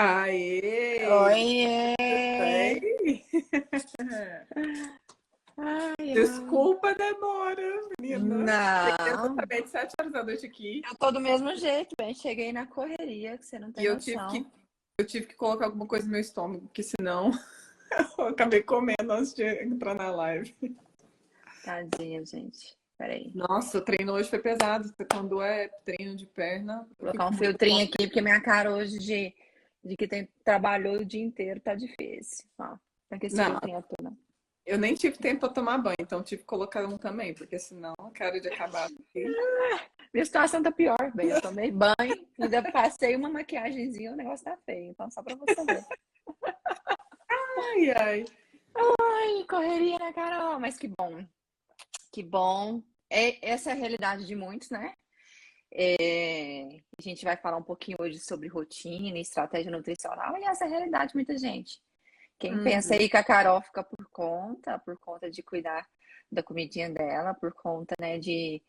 Aê! Oiê! Bem? Ai, Desculpa a demora, menina. Cheguei não, exatamente 7 horas da noite aqui eu tô do mesmo jeito, bem. Cheguei na correria, que você não e tem noção. eu tive que colocar alguma coisa no meu estômago, porque senão eu acabei comendo antes de entrar na live. Tadinha, gente. Peraí. Nossa, o treino hoje foi pesado. Quando é treino de perna, eu Vou colocar fico um com muita filtrinho fome. aqui, porque minha cara hoje de que trabalhou o dia inteiro tá difícil. Ó, tá com esse Não, filtrinho aqui, né? eu nem tive tempo para tomar banho, então tive que colocar um também, porque senão a cara de acabar aqui. Minha situação tá pior, bem. Eu tomei banho, ainda passei uma maquiagemzinha, o negócio tá feio. Então, só pra você ver. Ai, ai. Ai, correria, né, Carol? Mas que bom. Que bom. Essa é a realidade de muitos, né? A gente vai falar um pouquinho hoje sobre rotina e estratégia nutricional, e essa é a realidade de muita gente. Quem pensa Uhum. aí que a Carol fica por conta de cuidar da comidinha dela, por conta, né, de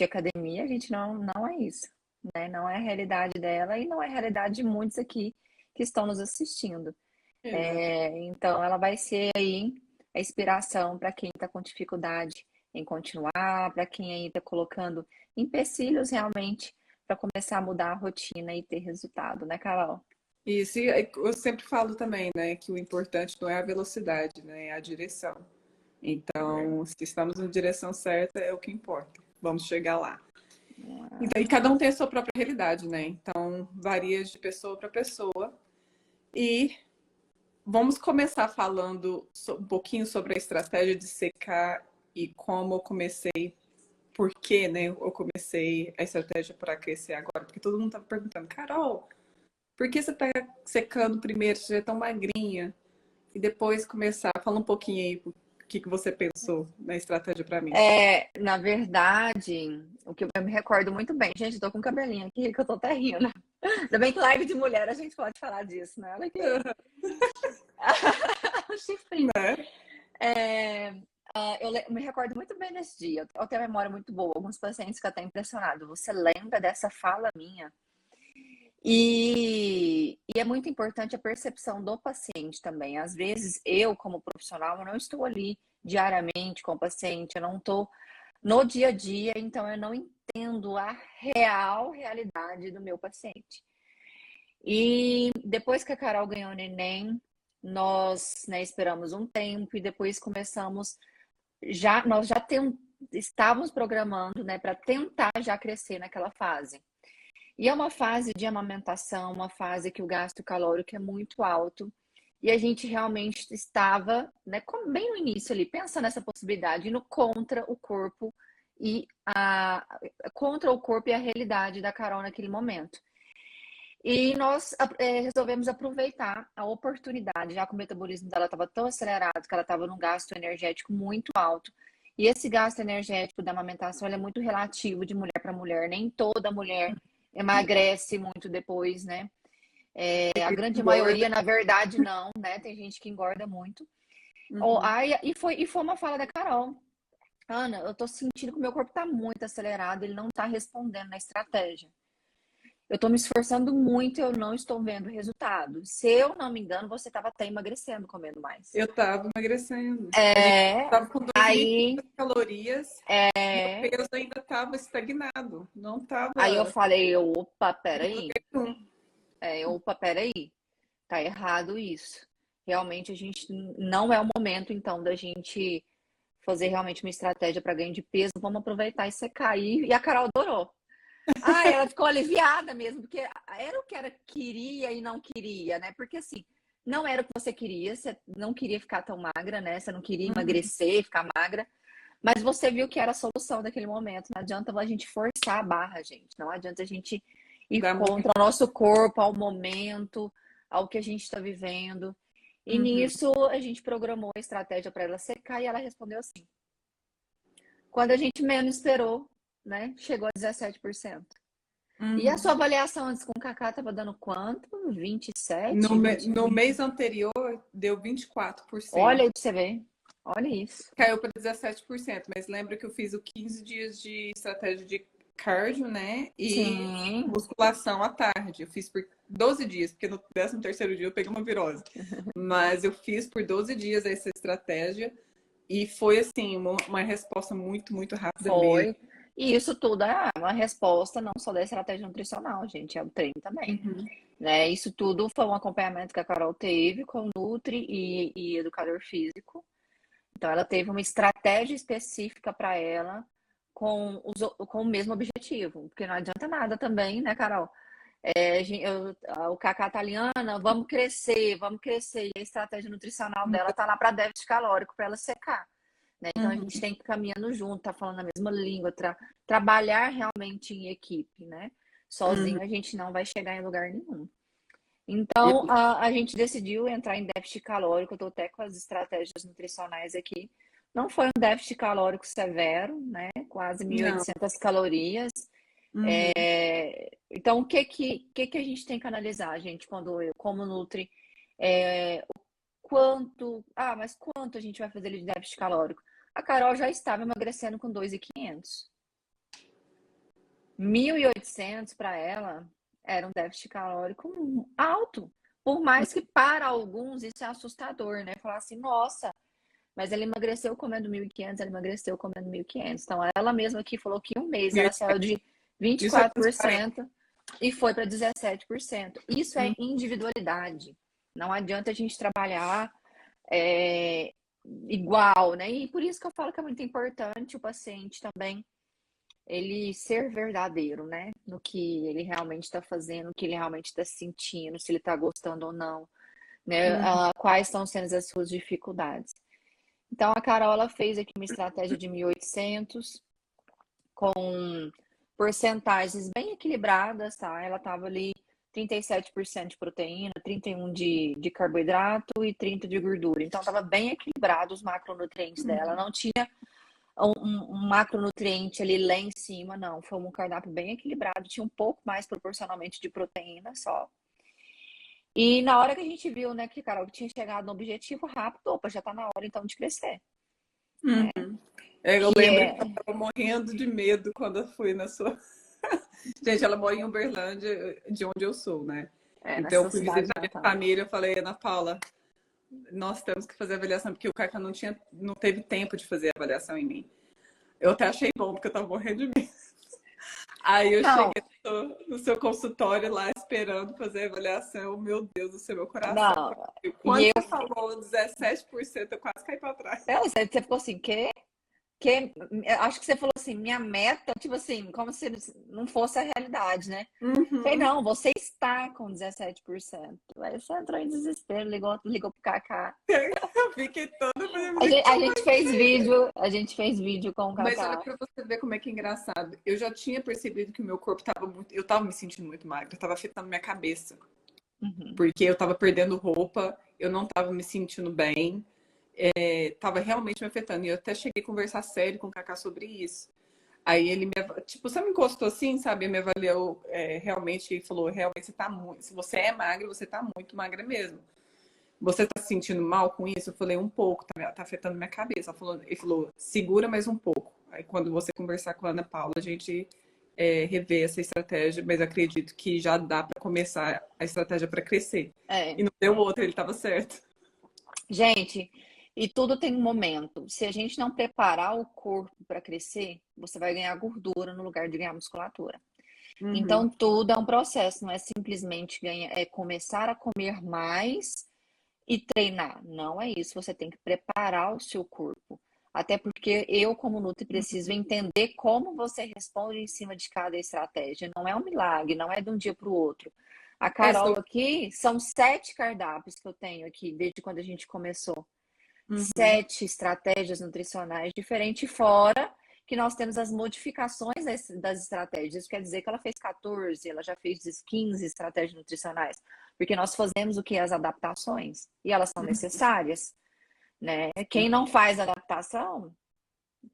academia, a gente não é isso, né? Não é a realidade dela e não é a realidade de muitos aqui que estão nos assistindo. Exato. Então, ela vai ser aí a inspiração para quem está com dificuldade em continuar, para quem aí está colocando empecilhos realmente para começar a mudar a rotina e ter resultado, né, Carol? Isso, e eu sempre falo também, né, que o importante não é a velocidade, né, é a direção. Então, se estamos na direção certa, é o que importa. Vamos chegar lá. Então, e cada um tem a sua própria realidade, né? Então, varia de pessoa para pessoa. E vamos começar falando um pouquinho sobre a estratégia de secar e como eu comecei, por que, né, eu comecei a estratégia para crescer agora. Porque todo mundo tá perguntando, Carol, por que você tá secando primeiro? Você já é tão magrinha. E depois começar, fala um pouquinho aí o que você pensou na estratégia para mim. Na verdade, o que eu me recordo muito bem, gente, eu tô com um cabelinho aqui que eu tô até rindo. Ainda bem que live de mulher a gente pode falar disso, né? Olha aqui. O chifrinho. Né? É, me recordo muito bem desse dia. Eu tenho uma memória muito boa. Alguns pacientes que até impressionado. Você lembra dessa fala minha? E é muito importante a percepção do paciente também. Às vezes, eu, como profissional, eu não estou ali diariamente com o paciente, eu não estou no dia a dia, então eu não entendo a real realidade do meu paciente. E depois que a Carol ganhou o neném, nós, né, esperamos um tempo e depois começamos nós já estávamos programando, né, para tentar já crescer naquela fase. E é uma fase de amamentação, uma fase que o gasto calórico é muito alto. E a gente realmente estava, né, bem no início ali, pensa nessa possibilidade, indo contra o corpo e contra o corpo e a realidade da Carol naquele momento. E nós resolvemos aproveitar a oportunidade, já que o metabolismo dela estava tão acelerado, que ela estava num gasto energético muito alto. E esse gasto energético da amamentação é muito relativo de mulher para mulher. Nem toda mulher emagrece muito depois, né? A grande Engorda. maioria, na verdade, não, né? Tem gente que engorda muito. Uhum. E foi uma fala da Carol. Ana, eu tô sentindo que o meu corpo tá muito acelerado, ele não tá respondendo na estratégia. Eu tô me esforçando muito e eu não estou vendo resultado. Se eu não me engano, você estava até emagrecendo, comendo mais. Eu tava emagrecendo. A gente É, tava com 2.500 aí, calorias, meu é, peso ainda tava estagnado. Não aí eu tava falei, opa, em peraí. lugar nenhum. Opa, peraí. Tá errado isso. Realmente a gente não é o momento, então, da gente fazer realmente uma estratégia para ganho de peso. Vamos aproveitar e secar. E a Carol adorou. Ah, ela ficou aliviada mesmo, porque era o que ela queria e não queria, né? Porque assim, não era o que você queria, você não queria ficar tão magra, né? Você não queria Uhum. emagrecer, ficar magra, mas você viu que era a solução daquele momento. Não adianta a gente forçar a barra, gente. Não adianta a gente ir Dá muito. contra o nosso corpo, ao momento, ao que a gente está vivendo. E Uhum. nisso a gente programou a estratégia para ela secar e ela respondeu assim: quando a gente menos esperou, né? Chegou a 17%. E a Uhum. sua avaliação antes com o Kaká estava dando quanto? 27, No 20? mês anterior, deu 24%. Olha aí pra você ver. Olha isso. Caiu para 17%. Mas lembra que eu fiz o 15 dias de estratégia de cardio, né? E Sim, musculação à tarde. Eu fiz por 12 dias, porque no 13º dia eu peguei uma virose. Mas eu fiz por 12 dias essa estratégia e foi, assim, uma resposta muito, muito rápida mesmo. foi. E isso tudo é uma resposta não só da estratégia nutricional, gente, é o treino também, Uhum. né? Isso tudo foi um acompanhamento que a Carol teve com Nutri e educador físico. Então, ela teve uma estratégia específica para ela com o mesmo objetivo, porque não adianta nada também, né, Carol? O Cacá Italiana, vamos crescer. E a estratégia nutricional dela tá lá para déficit calórico, para ela secar. Né? Então, a gente Uhum. tem que ir caminhando junto, tá falando a mesma língua, trabalhar realmente em equipe, né? Uhum. Sozinho a gente não vai chegar em lugar nenhum. Eu- Então, a gente decidiu entrar em déficit calórico. Eu tô até com as estratégias nutricionais aqui. Não foi um déficit calórico severo, né? Quase Não. 1.800 calorias. Uhum. Então, o que a gente tem que analisar, gente, quando eu, como Nutri, mas quanto a gente vai fazer de déficit calórico? A Carol já estava emagrecendo com 2.500. 1.800 para ela era um déficit calórico alto. Por mais que para alguns isso é assustador, né? Falar assim, nossa, mas ela emagreceu comendo 1.500, ela emagreceu comendo 1.500. Então, ela mesma aqui falou que em um mês ela saiu de Isso é 24% transparente. e foi para 17%. Isso é Uhum. individualidade. Não adianta a gente trabalhar é, igual, né? E por isso que eu falo que é muito importante o paciente também ele ser verdadeiro, né? No que ele realmente está fazendo, no que ele realmente está sentindo, se ele está gostando ou não, né? Uhum. Quais estão sendo as suas dificuldades. Então, a Carol, ela fez aqui uma estratégia de 1.800 com porcentagens bem equilibradas, tá? Ela estava ali 37% de proteína, 31% de carboidrato e 30% de gordura. Então, estava bem equilibrado os macronutrientes dela. Não tinha um macronutriente ali lá em cima, não. Foi um cardápio bem equilibrado, tinha um pouco mais proporcionalmente de proteína só. E na hora que a gente viu, né, que Carol tinha chegado no objetivo rápido, opa, já tá na hora então de crescer, né? Uhum. Eu Que lembro que é, eu estava morrendo de medo quando eu fui na sua. Gente, ela mora em Uberlândia, de onde eu sou, né? Então, eu nessa fui cidade visitar minha natal. família. Eu falei, Ana Paula, nós temos que fazer avaliação, porque o Cacá não teve tempo de fazer avaliação em mim. Eu até achei bom, porque eu tava morrendo de medo. Aí eu Não, cheguei no seu consultório lá esperando fazer a avaliação. Meu Deus do céu, meu coração. não. Quando E você falou 17%, eu quase caí para trás. você ficou assim, acho que você falou assim, minha meta, tipo assim, como se não fosse a realidade, né? Falei, Uhum. não, você está com 17%. Aí você entrou em desespero, ligou pro Kaká. Eu fiquei toda fazendo. A gente fez vídeo com o Mas olha Kaká. para você ver como é que é engraçado. Eu já tinha percebido que o meu corpo estava muito. Eu estava me sentindo muito magra, estava afetando minha cabeça. Uhum. Porque eu estava perdendo roupa, eu não estava me sentindo bem, estava realmente me afetando. E eu até cheguei a conversar sério com o Kaká sobre isso. Aí ele tipo, você me encostou assim, sabe? Me avaliou realmente e falou: realmente você tá muito. Se você é magra, você tá muito magra mesmo. Você tá se sentindo mal com isso? Eu falei: um pouco, tá afetando minha cabeça. Ele falou: segura mais um pouco. Aí quando você conversar com a Ana Paula, a gente rever essa estratégia, mas acredito que já dá para começar a estratégia para crescer. É. E não deu outra, ele estava certo. Gente, e tudo tem um momento. Se a gente não preparar o corpo para crescer, você vai ganhar gordura no lugar de ganhar musculatura. Uhum. Então, tudo é um processo, não é simplesmente começar a comer mais e treinar. Não é isso. Você tem que preparar o seu corpo. Até porque eu, como Nutri, preciso entender como você responde em cima de cada estratégia. Não é um milagre, não é de um dia para o outro. A Só... Carol aqui, são 7 cardápios que eu tenho aqui, desde quando a gente começou. Uhum. 7 estratégias nutricionais diferentes, fora que nós temos as modificações das estratégias. Isso quer dizer que ela fez 14, ela já fez 15 estratégias nutricionais, porque nós fazemos o que? As adaptações, e elas são necessárias, né? Quem não faz adaptação,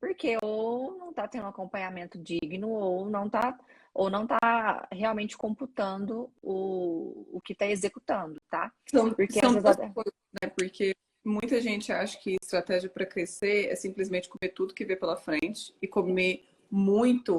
porque ou não está tendo um acompanhamento digno, ou não tá realmente computando o que está executando, tá? Porque São as duas coisas, né? Porque muita gente acha que estratégia para crescer é simplesmente comer tudo que vê pela frente e comer muito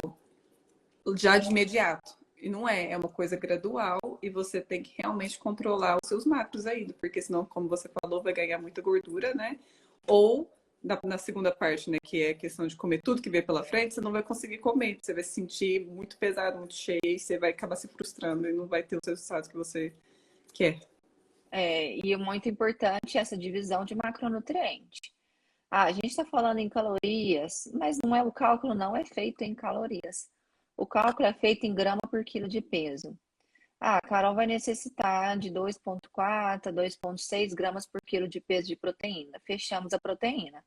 já de imediato. E não é uma coisa gradual e você tem que realmente controlar os seus macros aí, porque senão, como você falou, vai ganhar muita gordura, né? Ou na segunda parte, né, que é a questão de comer tudo que vem pela frente, você não vai conseguir comer, você vai se sentir muito pesado, muito cheio, e você vai acabar se frustrando e não vai ter os resultados que você quer. E é muito importante essa divisão de macronutriente. Ah, a gente está falando em calorias, mas não é o cálculo não é feito em calorias. O cálculo é feito em grama por quilo de peso. Ah, a Carol vai necessitar de 2,4 a 2,6 gramas por quilo de peso de proteína. Fechamos a proteína.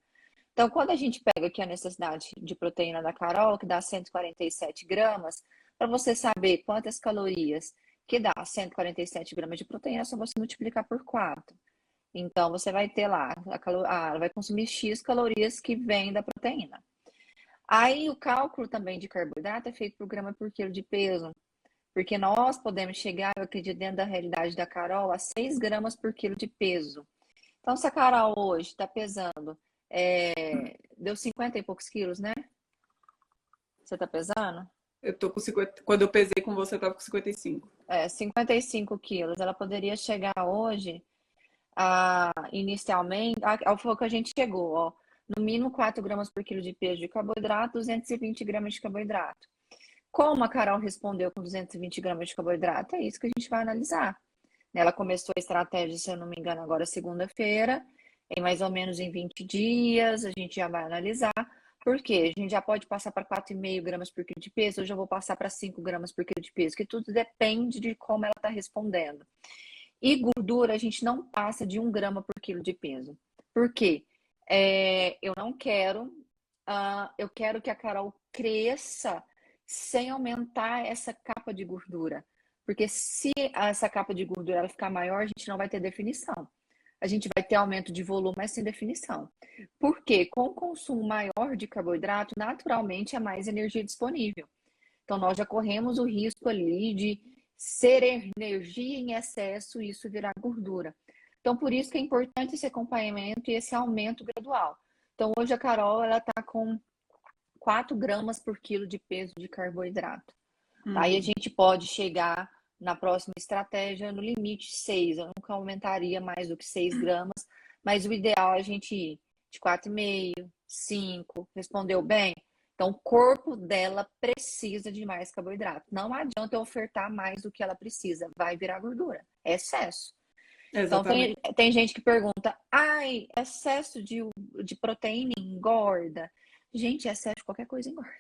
Então, quando a gente pega aqui a necessidade de proteína da Carol, que dá 147 gramas, para você saber quantas calorias que dá 147 gramas de proteína, é só você multiplicar por 4. Então, você vai ter lá, ela vai consumir X calorias que vêm da proteína. Aí, o cálculo também de carboidrato é feito por grama por quilo de peso, porque nós podemos chegar, eu acredito, dentro da realidade da Carol, a 6 gramas por quilo de peso. Então, se a Carol hoje está pesando, deu 50 e poucos quilos, né? Você está pesando? Eu tô com 50, quando eu pesei com você, eu tava com 55. 55 quilos. Ela poderia chegar hoje, inicialmente, ao que a gente chegou, ó. No mínimo 4 gramas por quilo de peso de carboidrato, 220 gramas de carboidrato. Como a Carol respondeu com 220 gramas de carboidrato? É isso que a gente vai analisar. Ela começou a estratégia, se eu não me engano, agora segunda-feira, em mais ou menos em 20 dias, a gente já vai analisar. Por quê? A gente já pode passar para 4,5 gramas por quilo de peso, eu já vou passar para 5 gramas por quilo de peso, que tudo depende de como ela está respondendo. E gordura, a gente não passa de 1 grama por quilo de peso. Por quê? Eu não quero, eu quero que a Carol cresça sem aumentar essa capa de gordura. Porque se essa capa de gordura ela ficar maior, a gente não vai ter definição. A gente vai ter aumento de volume, mas sem definição. Por quê? Com o consumo maior de carboidrato, naturalmente é mais energia disponível. Então, nós já corremos o risco ali de ser energia em excesso e isso virar gordura. Então, por isso que é importante esse acompanhamento e esse aumento gradual. Então, hoje a Carol, ela está com 4 gramas por quilo de peso de carboidrato. Aí a gente pode chegar na próxima estratégia no limite 6. Eu nunca aumentaria mais do que 6 gramas, mas o ideal é a gente ir de 4,5, 5. Respondeu bem? Então, o corpo dela precisa de mais carboidrato. Não adianta eu ofertar mais do que ela precisa, vai virar gordura. É excesso. Então, Exatamente. tem gente que pergunta: ai, excesso de proteína engorda? Gente, excesso de qualquer coisa engorda.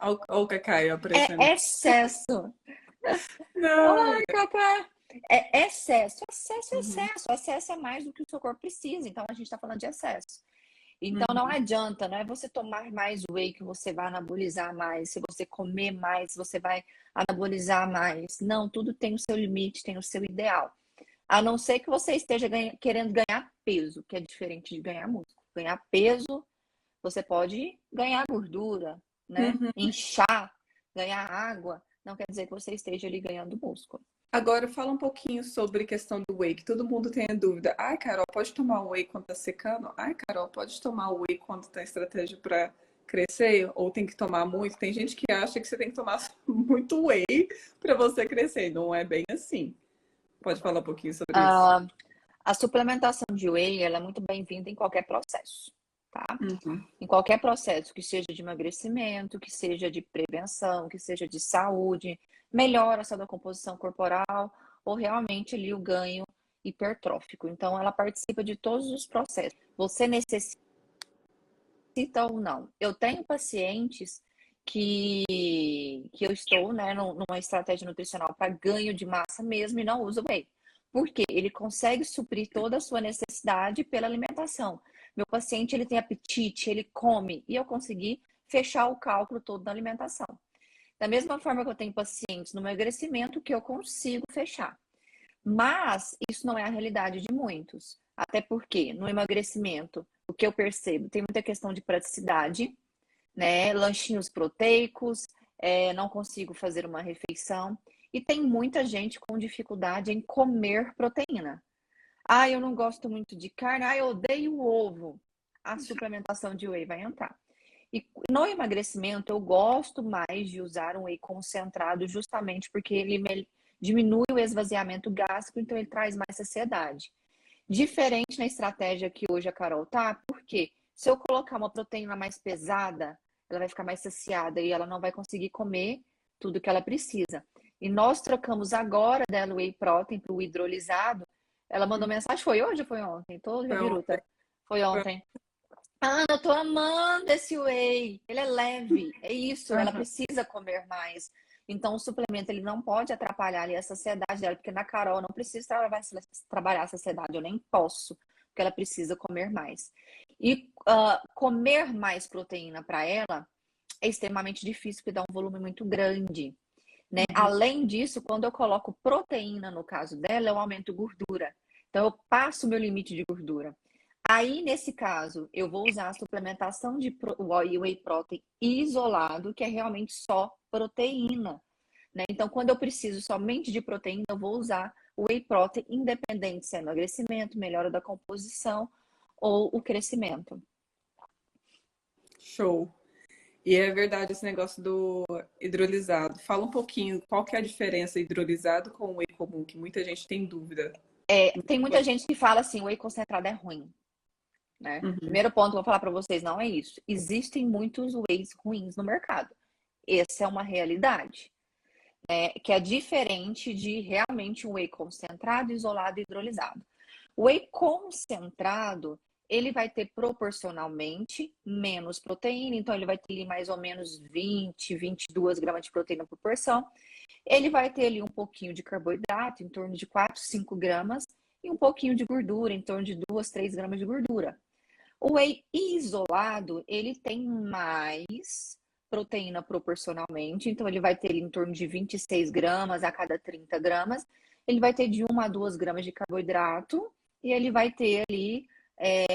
Olha o Cacaio aparecendo. É excesso. Não. Ai, Cacá. É excesso. Excesso é Uhum. excesso. Excesso é mais do que o seu corpo precisa. Então, a gente está falando de excesso. Então, não Uhum. adianta, não é você tomar mais whey que você vai anabolizar mais. Se você comer mais, você vai anabolizar mais. Não, tudo tem o seu limite, tem o seu ideal. A não ser que você esteja querendo ganhar peso, que é diferente de ganhar músculo. Ganhar peso, você pode ganhar gordura, né? Uhum. Inchar, ganhar água. Não quer dizer que você esteja ali ganhando músculo. Agora fala um pouquinho sobre a questão do whey, que todo mundo tem a dúvida. Ai, Carol, pode tomar whey quando tá secando? Ai, Carol, pode tomar whey quando tá estratégia para crescer? Ou tem que tomar muito? Tem gente que acha que você tem que tomar muito whey para você crescer. Não é bem assim. Pode falar um pouquinho sobre isso? Ah, a suplementação de whey, ela é muito bem-vinda em qualquer processo, tá? Uhum. Em qualquer processo, que seja de emagrecimento, que seja de prevenção, que seja de saúde, melhora só da composição corporal ou realmente ali o ganho hipertrófico. Então, ela participa de todos os processos. Você necessita ou não. Eu tenho pacientes que eu estou, né, numa estratégia nutricional para ganho de massa mesmo e não uso whey. Porque ele consegue suprir toda a sua necessidade pela alimentação. Meu paciente, ele tem apetite, ele come, e eu consegui fechar o cálculo todo da alimentação. Da mesma forma que eu tenho pacientes no emagrecimento que eu consigo fechar. Mas isso não é a realidade de muitos. Até porque no emagrecimento, o que eu percebo, tem muita questão de praticidade, né? Lanchinhos proteicos, não consigo fazer uma refeição. E tem muita gente com dificuldade em comer proteína. Ah, eu não gosto muito de carne. Ah, eu odeio o ovo. A suplementação de whey vai entrar. E no emagrecimento, eu gosto mais de usar um whey concentrado justamente porque ele diminui o esvaziamento gástrico, então ele traz mais saciedade. Diferente na estratégia que hoje a Carol tá, porque se eu colocar uma proteína mais pesada, ela vai ficar mais saciada e ela não vai conseguir comer tudo que ela precisa. E nós trocamos agora dela o whey protein para o hidrolisado. Ela mandou mensagem, foi hoje ou foi ontem? Tô de Foi ontem. biruta. Foi ontem. Ana, eu tô amando esse whey. Ele é leve. É isso, ela Aham. precisa comer mais. Então, o suplemento ele não pode atrapalhar ali a saciedade dela, porque na Carol eu não preciso trabalhar a saciedade, eu nem posso, porque ela precisa comer mais. E comer mais proteína para ela é extremamente difícil, porque dá um volume muito grande, né? Uhum. Além disso, quando eu coloco proteína no caso dela, eu aumento gordura. Então, eu passo o meu limite de gordura. Aí, nesse caso, eu vou usar a suplementação de whey protein isolado, que é realmente só proteína, né? Então, quando eu preciso somente de proteína, eu vou usar o whey protein, independente se é emagrecimento, melhora da composição ou o crescimento. Show. E é verdade esse negócio do hidrolisado. Fala um pouquinho qual que é a diferença hidrolisado com o whey comum, que muita gente tem dúvida. Tem muita gente que fala assim, o whey concentrado é ruim, né? Uhum. Primeiro ponto que eu vou falar para vocês, não é isso. Existem muitos wheys ruins no mercado. Essa é uma realidade. Que é diferente de realmente um whey concentrado, isolado e hidrolisado. O whey concentrado, ele vai ter proporcionalmente menos proteína, então ele vai ter ali mais ou menos 20, 22 gramas de proteína por porção. Ele vai ter ali um pouquinho de carboidrato, em torno de 4, 5 gramas, e um pouquinho de gordura, em torno de 2, 3 gramas de gordura. O whey isolado, ele tem mais proteína proporcionalmente, então ele vai ter em torno de 26 gramas a cada 30 gramas. Ele vai ter de 1 a 2 gramas de carboidrato e ele vai ter ali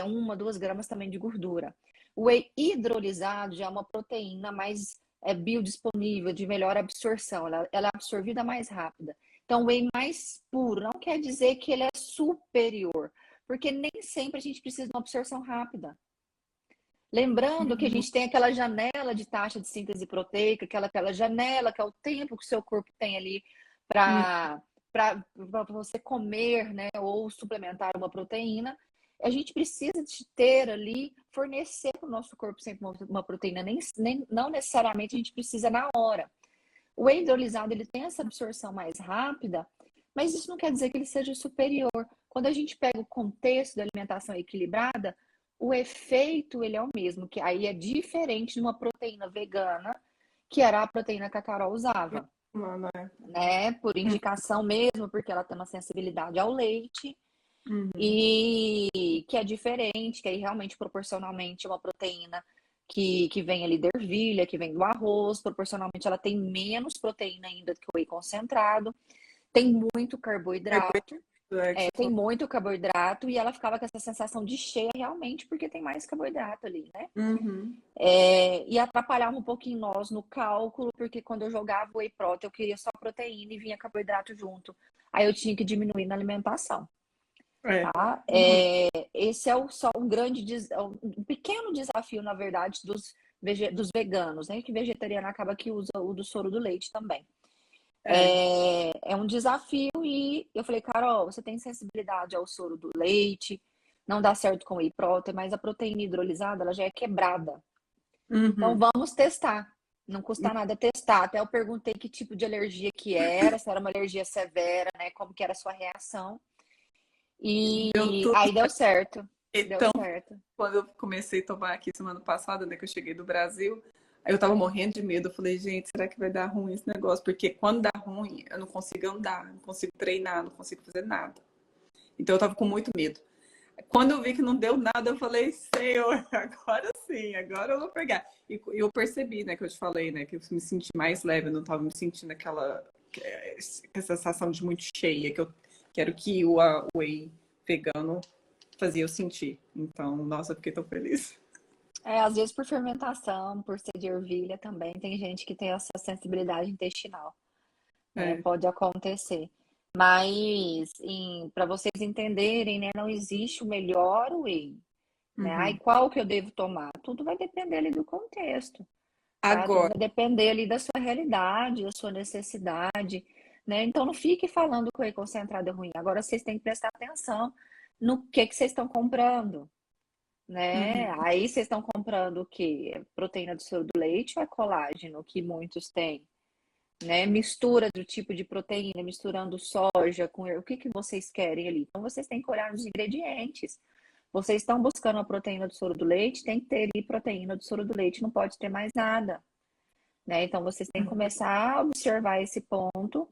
1 a 2 gramas também de gordura. O whey hidrolisado já é uma proteína mais biodisponível, de melhor absorção, ela é absorvida mais rápida. Então, o whey mais puro não quer dizer que ele é superior, porque nem sempre a gente precisa de uma absorção rápida. Lembrando que a gente tem aquela janela de taxa de síntese proteica, aquela janela que é o tempo que o seu corpo tem ali Uhum. para você comer, né, ou suplementar uma proteína. A gente precisa de ter ali, fornecer para o nosso corpo sempre uma proteína, não necessariamente a gente precisa na hora. O whey hidrolisado ele tem essa absorção mais rápida, mas isso não quer dizer que ele seja superior. Quando a gente pega o contexto da alimentação equilibrada, o efeito ele é o mesmo, que aí é diferente de uma proteína vegana, que era a proteína que a Carol usava, Mano, é. né? Por indicação mesmo, porque ela tem uma sensibilidade ao leite Uhum. e que é diferente, que aí realmente proporcionalmente é uma proteína que vem ali da ervilha, que vem do arroz, proporcionalmente ela tem menos proteína ainda do que o whey concentrado, tem muito carboidrato, Carboidrato, é que você tem falou. muito carboidrato e ela ficava com essa sensação de cheia realmente porque tem mais carboidrato ali, né? Uhum. E atrapalhava um pouquinho nós no cálculo, porque quando eu jogava o whey protein eu queria só proteína e vinha carboidrato junto. Aí eu tinha que diminuir na alimentação. É. Tá? Uhum. Esse é só um pequeno desafio, na verdade, dos veganos, né? Que vegetariano acaba que usa o do soro do leite também. É. É um desafio e eu falei, Carol, você tem sensibilidade ao soro do leite, não dá certo com whey protein, mas a proteína hidrolisada ela já é quebrada. Então Uhum. vamos testar. Não custa nada testar. Até eu perguntei que tipo de alergia que era, se era uma alergia severa, né? Como que era a sua reação. Deu E tudo. aí deu certo. Deu Então, certo. quando eu comecei a tomar aqui semana passada, né, que eu cheguei do Brasil, aí eu tava morrendo de medo. Eu falei, gente, será que vai dar ruim esse negócio? Porque quando dá ruim, eu não consigo andar, não consigo treinar, não consigo fazer nada. Então eu tava com muito medo. Quando eu vi que não deu nada, eu falei, Senhor, agora sim, agora eu vou pegar. E eu percebi, né, que eu te falei, né, que eu me senti mais leve, eu não tava me sentindo aquela sensação de muito cheia, que eu quero que o whey vegano fazia eu sentir. Então, nossa, eu fiquei tão feliz. Às vezes por fermentação, por ser de ervilha também, tem gente que tem essa sensibilidade intestinal, né? É. Pode acontecer. Mas, para vocês entenderem, né, não existe o melhor whey. né? Aí Uhum. qual que eu devo tomar? Tudo vai depender ali do contexto, tá? Tudo Agora, vai depender ali da sua realidade, da sua necessidade, né? Então não fique falando que o whey concentrado é ruim. Agora vocês têm que prestar atenção no que vocês estão comprando, né? uhum, Aí vocês estão comprando o quê? Proteína do soro do leite ou é colágeno, que muitos têm, né? Mistura do tipo de proteína, misturando soja com o que que vocês querem ali. Então vocês têm que olhar nos ingredientes. Vocês estão buscando a proteína do soro do leite, tem que ter ali proteína do soro do leite, não pode ter mais nada, né? Então vocês têm que uhum, começar a observar esse ponto.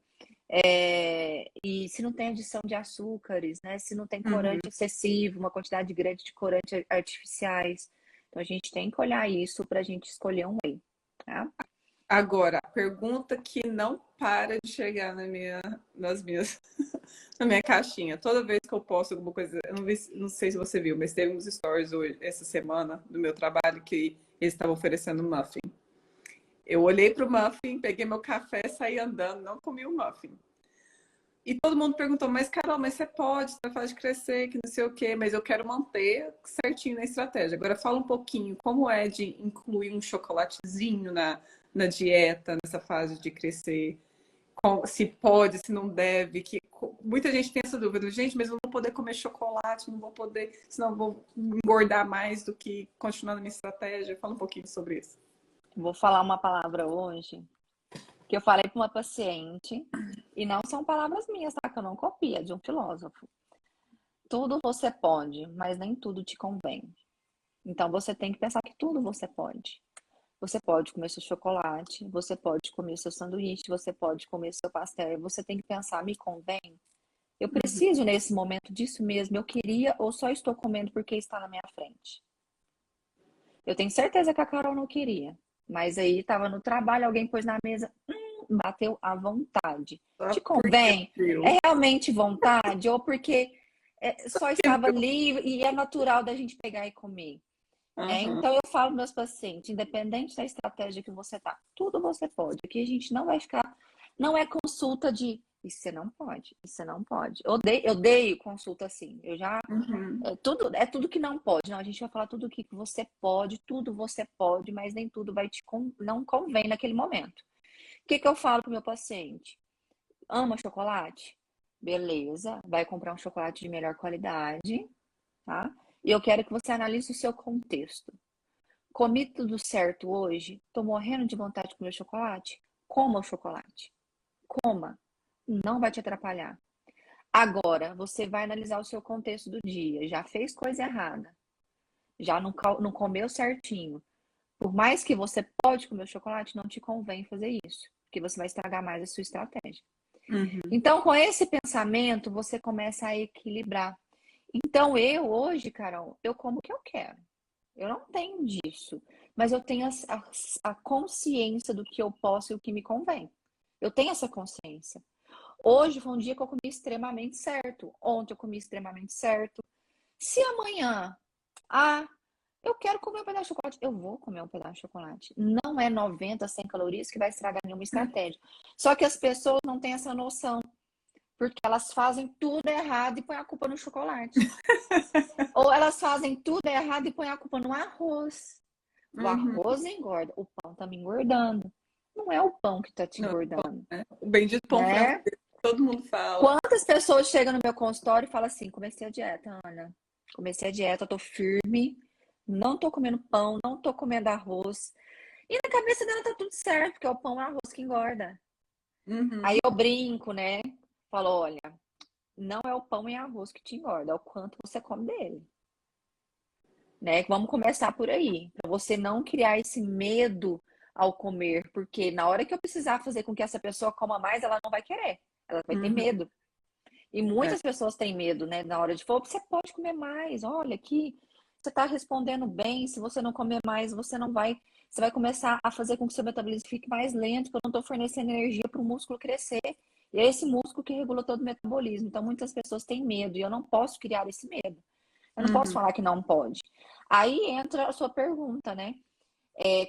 E se não tem adição de açúcares, né? Se não tem uhum. corante excessivo, uma quantidade grande de corantes artificiais. Então a gente tem que olhar isso para a gente escolher um whey, tá? Agora, a pergunta que não para de chegar nas minhas, na minha caixinha. Toda vez que eu posto alguma coisa, eu não sei se você viu, mas teve uns stories hoje, essa semana, do meu trabalho, que eles estavam oferecendo muffin. Eu olhei para o muffin, peguei meu café, saí andando, não comi o muffin. E todo mundo perguntou, mas Carol, mas você pode, você vai fazer crescer, que não sei o quê, mas eu quero manter certinho na estratégia. Agora fala um pouquinho como é de incluir um chocolatezinho na dieta, nessa fase de crescer, se pode, se não deve, que muita gente tem essa dúvida, gente, mas eu não vou poder comer chocolate, não vou poder, senão eu vou engordar mais do que continuar na minha estratégia. Fala um pouquinho sobre isso. Vou falar uma palavra hoje que eu falei para uma paciente, e não são palavras minhas, tá? Que eu não copio, é de um filósofo. Tudo você pode, mas nem tudo te convém. Então você tem que pensar que tudo você pode. Você pode comer seu chocolate, você pode comer seu sanduíche, você pode comer seu pastel. Você tem que pensar, me convém? Eu Uhum, preciso nesse momento disso mesmo? Eu queria ou só estou comendo porque está na minha frente? Eu tenho certeza que a Carol não queria. Mas aí estava no trabalho, alguém pôs na mesa, bateu à vontade. só Te porque convém? É eu. realmente vontade? Ou porque só estava ali e é natural da gente pegar e comer? Né? Uhum, Então eu falo para meus pacientes, independente da estratégia que você tá, tudo você pode. Aqui a gente não vai ficar, não é consulta de isso você não pode, isso você não pode. Eu odeio consulta assim. Eu já uhum, é tudo que não pode. Não, a gente vai falar tudo o que você pode, tudo você pode, mas nem tudo vai não convém naquele momento. O que que eu falo para o meu paciente? Ama chocolate? Beleza, vai comprar um chocolate de melhor qualidade, tá? E eu quero que você analise o seu contexto. Comi tudo certo hoje? Tô morrendo de vontade de comer chocolate? Coma o chocolate. Coma. Não vai te atrapalhar. Agora, você vai analisar o seu contexto do dia. Já fez coisa errada. Já não comeu certinho. Por mais que você pode comer o chocolate, não te convém fazer isso. Porque você vai estragar mais a sua estratégia. uhum, Então, com esse pensamento, você começa a equilibrar. Então, eu hoje, Carol, eu como o que eu quero. Eu não tenho disso, mas eu tenho a consciência do que eu posso e o que me convém. Eu tenho essa consciência. Hoje foi um dia que eu comi extremamente certo. Ontem eu comi extremamente certo. Se amanhã, ah, eu quero comer um pedaço de chocolate, eu vou comer um pedaço de chocolate. Não é 90, 100 calorias que vai estragar nenhuma estratégia. Só que as pessoas não têm essa noção, porque elas fazem tudo errado e põem a culpa no chocolate. Ou elas fazem tudo errado e põem a culpa no arroz. O uhum. arroz engorda, o pão tá me engordando. Não é o pão que tá te Não, engordando, né? O bendito pão francês, né? todo mundo fala. Quantas pessoas chegam no meu consultório e falam assim: comecei a dieta, Ana. Comecei a dieta, tô firme, não tô comendo pão, não tô comendo arroz. E na cabeça dela tá tudo certo, porque é o pão e o arroz que engorda. Aí Uhum, eu brinco, né? Falo: olha, não é o pão e arroz que te engorda, é o quanto você come dele. Né? Vamos começar por aí, para você não criar esse medo ao comer, porque na hora que eu precisar fazer com que essa pessoa coma mais, ela não vai querer, ela vai ter uhum, medo. E é, muitas pessoas têm medo, né? Na hora de falar, você pode comer mais, olha aqui, você está respondendo bem, se você não comer mais, você vai começar a fazer com que seu metabolismo fique mais lento, porque eu não estou fornecendo energia para o músculo crescer. E é esse músculo que regula todo o metabolismo. Então, muitas pessoas têm medo e eu não posso criar esse medo. Eu não posso uhum, falar que não pode. Aí entra a sua pergunta, né?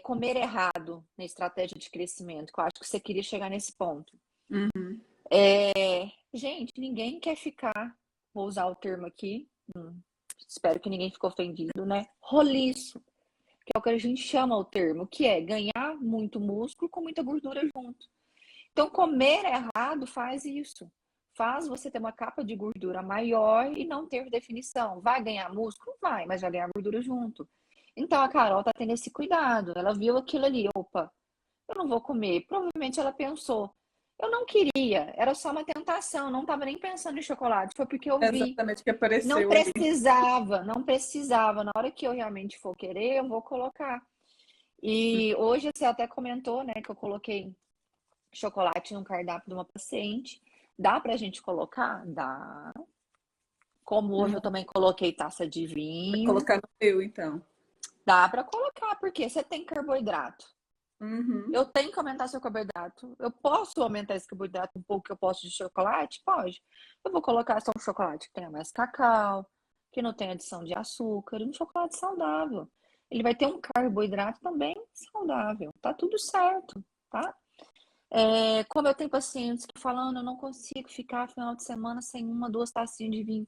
Comer errado na estratégia de crescimento, que eu acho que você queria chegar nesse ponto. uhum, Gente, ninguém quer ficar, vou usar o termo aqui, espero que ninguém fique ofendido, né? Roliço, que é o que a gente chama o termo, que é ganhar muito músculo com muita gordura junto. Então, comer errado faz isso. Faz você ter uma capa de gordura maior e não ter definição. Vai ganhar músculo? Vai, mas vai ganhar gordura junto. Então, a Carol tá tendo esse cuidado. Ela viu aquilo ali, opa, eu não vou comer. Provavelmente ela pensou, eu não queria, era só uma tentação, não estava nem pensando em chocolate, foi porque eu É vi. exatamente o que Não apareceu ali. precisava, não precisava. Na hora que eu realmente for querer, eu vou colocar. E hoje você até comentou, né, que eu coloquei chocolate no cardápio de uma paciente. Dá pra gente colocar? Dá. Como hoje eu também coloquei taça de Vou vinho, colocar no meu, então. dá pra colocar, porque você tem carboidrato. Uhum. Eu tenho que aumentar seu carboidrato. Eu posso aumentar esse carboidrato um pouco que eu posso de chocolate? Pode. Eu vou colocar só um chocolate que tenha mais cacau, que não tenha adição de açúcar, e um chocolate saudável. Ele vai ter um carboidrato também saudável. Tá tudo certo, tá? Como eu tenho pacientes que falam, eu não consigo ficar final de semana sem uma, duas tacinhas de vinho.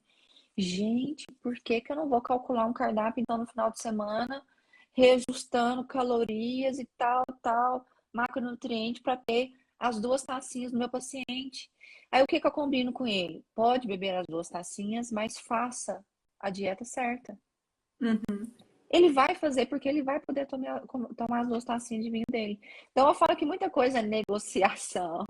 Gente, por que que eu não vou calcular um cardápio então no final de semana, reajustando calorias e tal, tal, macronutriente para ter as duas tacinhas do meu paciente? Aí o que que eu combino com ele? Pode beber as duas tacinhas, mas faça a dieta certa. Uhum. Ele vai fazer porque ele vai poder tomar as duas tacinhas de vinho dele. Então eu falo que muita coisa é negociação,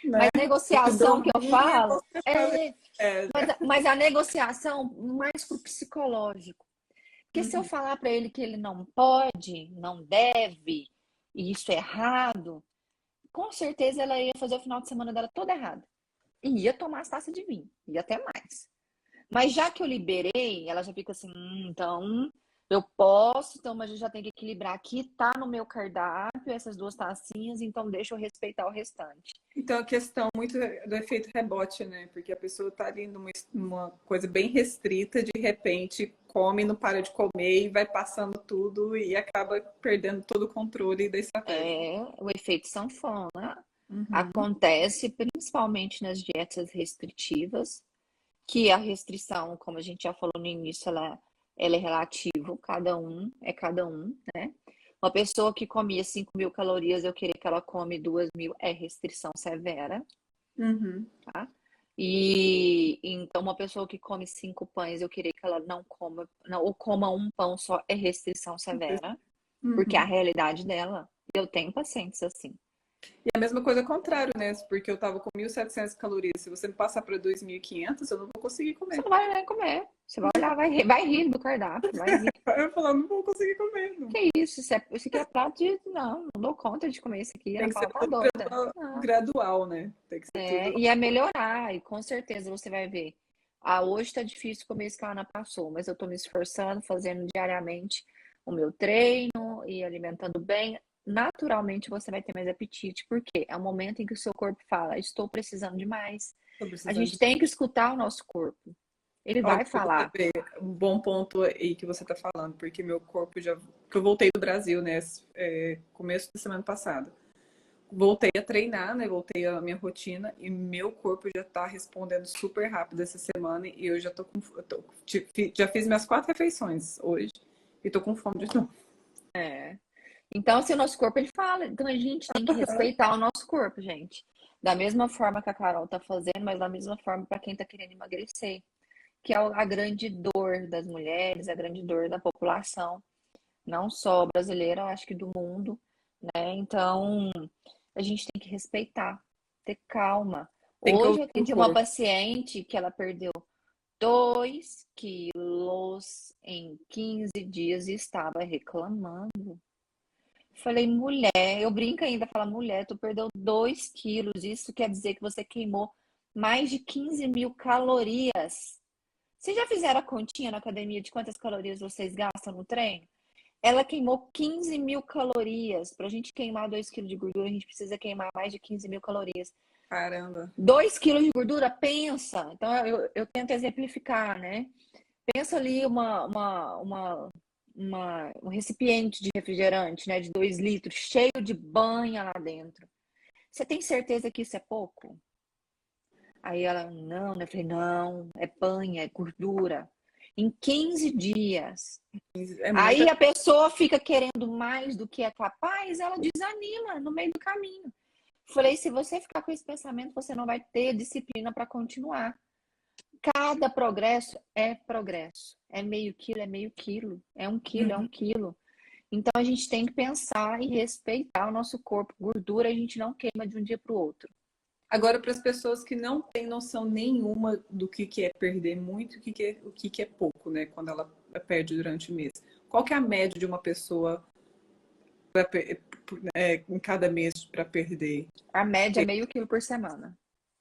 Né? mas Tem que negociação que eu dormir, falo você faz. É, mas a negociação mais pro psicológico. Porque se eu uhum. falar para ele que ele não pode, não deve, e isso é errado, com certeza ela ia fazer o final de semana dela todo errado. E ia tomar as taças de vinho, ia até mais. Mas já que eu liberei, ela já fica assim, então eu posso, então, mas eu já tenho que equilibrar aqui, tá no meu cardápio, essas duas tacinhas, então deixa eu respeitar o restante. Então, a questão muito do efeito rebote, né? Porque a pessoa tá ali numa coisa bem restrita, de repente come, não para de comer e vai passando tudo e acaba perdendo todo o controle da estratégia. É o efeito sanfona. Uhum. Acontece principalmente nas dietas restritivas, que a restrição, como a gente já falou no início, ela é relativo, cada um, né? Uma pessoa que comia 5.000 calorias, eu querer que ela come 2.000, é restrição severa, Uhum. tá? E então, uma pessoa que come 5 pães, eu querer que ela não coma, não, ou coma um pão só, é restrição severa, porque é a Uhum. realidade dela. Eu tenho pacientes assim. E a mesma coisa ao contrário, né? Porque eu tava com 1.700 calorias. Se você me passar para 2.500, eu não vou conseguir Você comer. não vai nem comer. Você vai olhar, vai rir do cardápio, vai rir. Eu falar, não vou conseguir comer. Não. Que isso? Isso aqui é prato de. Não dou conta de comer isso aqui. Tem Ela que ser fala, tá tudo doida. Não. gradual, né? Tem que ser tudo. E é melhorar, e com certeza você vai ver. Ah, hoje tá difícil comer isso que a Ana passou, mas eu tô me esforçando, fazendo diariamente o meu treino e alimentando bem. Naturalmente você vai ter mais apetite, porque é o momento em que o seu corpo fala, estou precisando de mais. Tô A precisando gente de. tem que escutar o nosso corpo. Ele Olha, vai pra você falar. ver, um bom ponto aí que você tá falando, porque meu corpo já. Que eu voltei do Brasil, né? Começo da semana passada. Voltei a treinar, né? Voltei à minha rotina e meu corpo já tá respondendo super rápido essa semana e eu já tô com. Já fiz minhas 4 refeições hoje e tô com fome de novo. É. Então, assim, o nosso corpo, ele fala. Então, a gente tem que respeitar o nosso corpo, gente. Da mesma forma que a Carol tá fazendo, mas da mesma forma para quem tá querendo emagrecer. Que é a grande dor das mulheres, a grande dor da população. Não só brasileira, eu acho que do mundo, né? Então, a gente tem que respeitar, ter calma. Tem que Hoje ouvir eu o atendi uma corpo. paciente que ela perdeu 2 quilos em 15 dias e estava reclamando. Falei, mulher, eu brinco ainda, falo, mulher, tu perdeu 2 quilos, isso quer dizer que você queimou mais de 15.000 calorias. Vocês já fizeram a continha na academia de quantas calorias vocês gastam no treino? Ela queimou 15.000 calorias. Para a gente queimar 2 quilos de gordura, a gente precisa queimar mais de 15.000 calorias. Caramba. 2 quilos de gordura, pensa. Então, eu tento exemplificar, né? Pensa ali um recipiente de refrigerante, né, de 2 litros, cheio de banha lá dentro. Você tem certeza que isso é pouco? Aí ela, não, né? Eu falei, não, é banha, é gordura. em 15 dias. É Aí muita... a pessoa fica querendo mais do que é capaz, ela desanima no meio do caminho. Falei, se você ficar com esse pensamento, você não vai ter disciplina para continuar. Cada progresso é progresso. É meio quilo, é meio quilo. É um quilo, é um quilo. Então a gente tem que pensar e respeitar o nosso corpo. Gordura a gente não queima de um dia para o outro. Agora, para as pessoas que não têm noção nenhuma do que é perder muito, o que é pouco, né? Quando ela perde durante o mês. Qual que é a média de uma pessoa em cada mês para perder? A média é meio quilo por semana.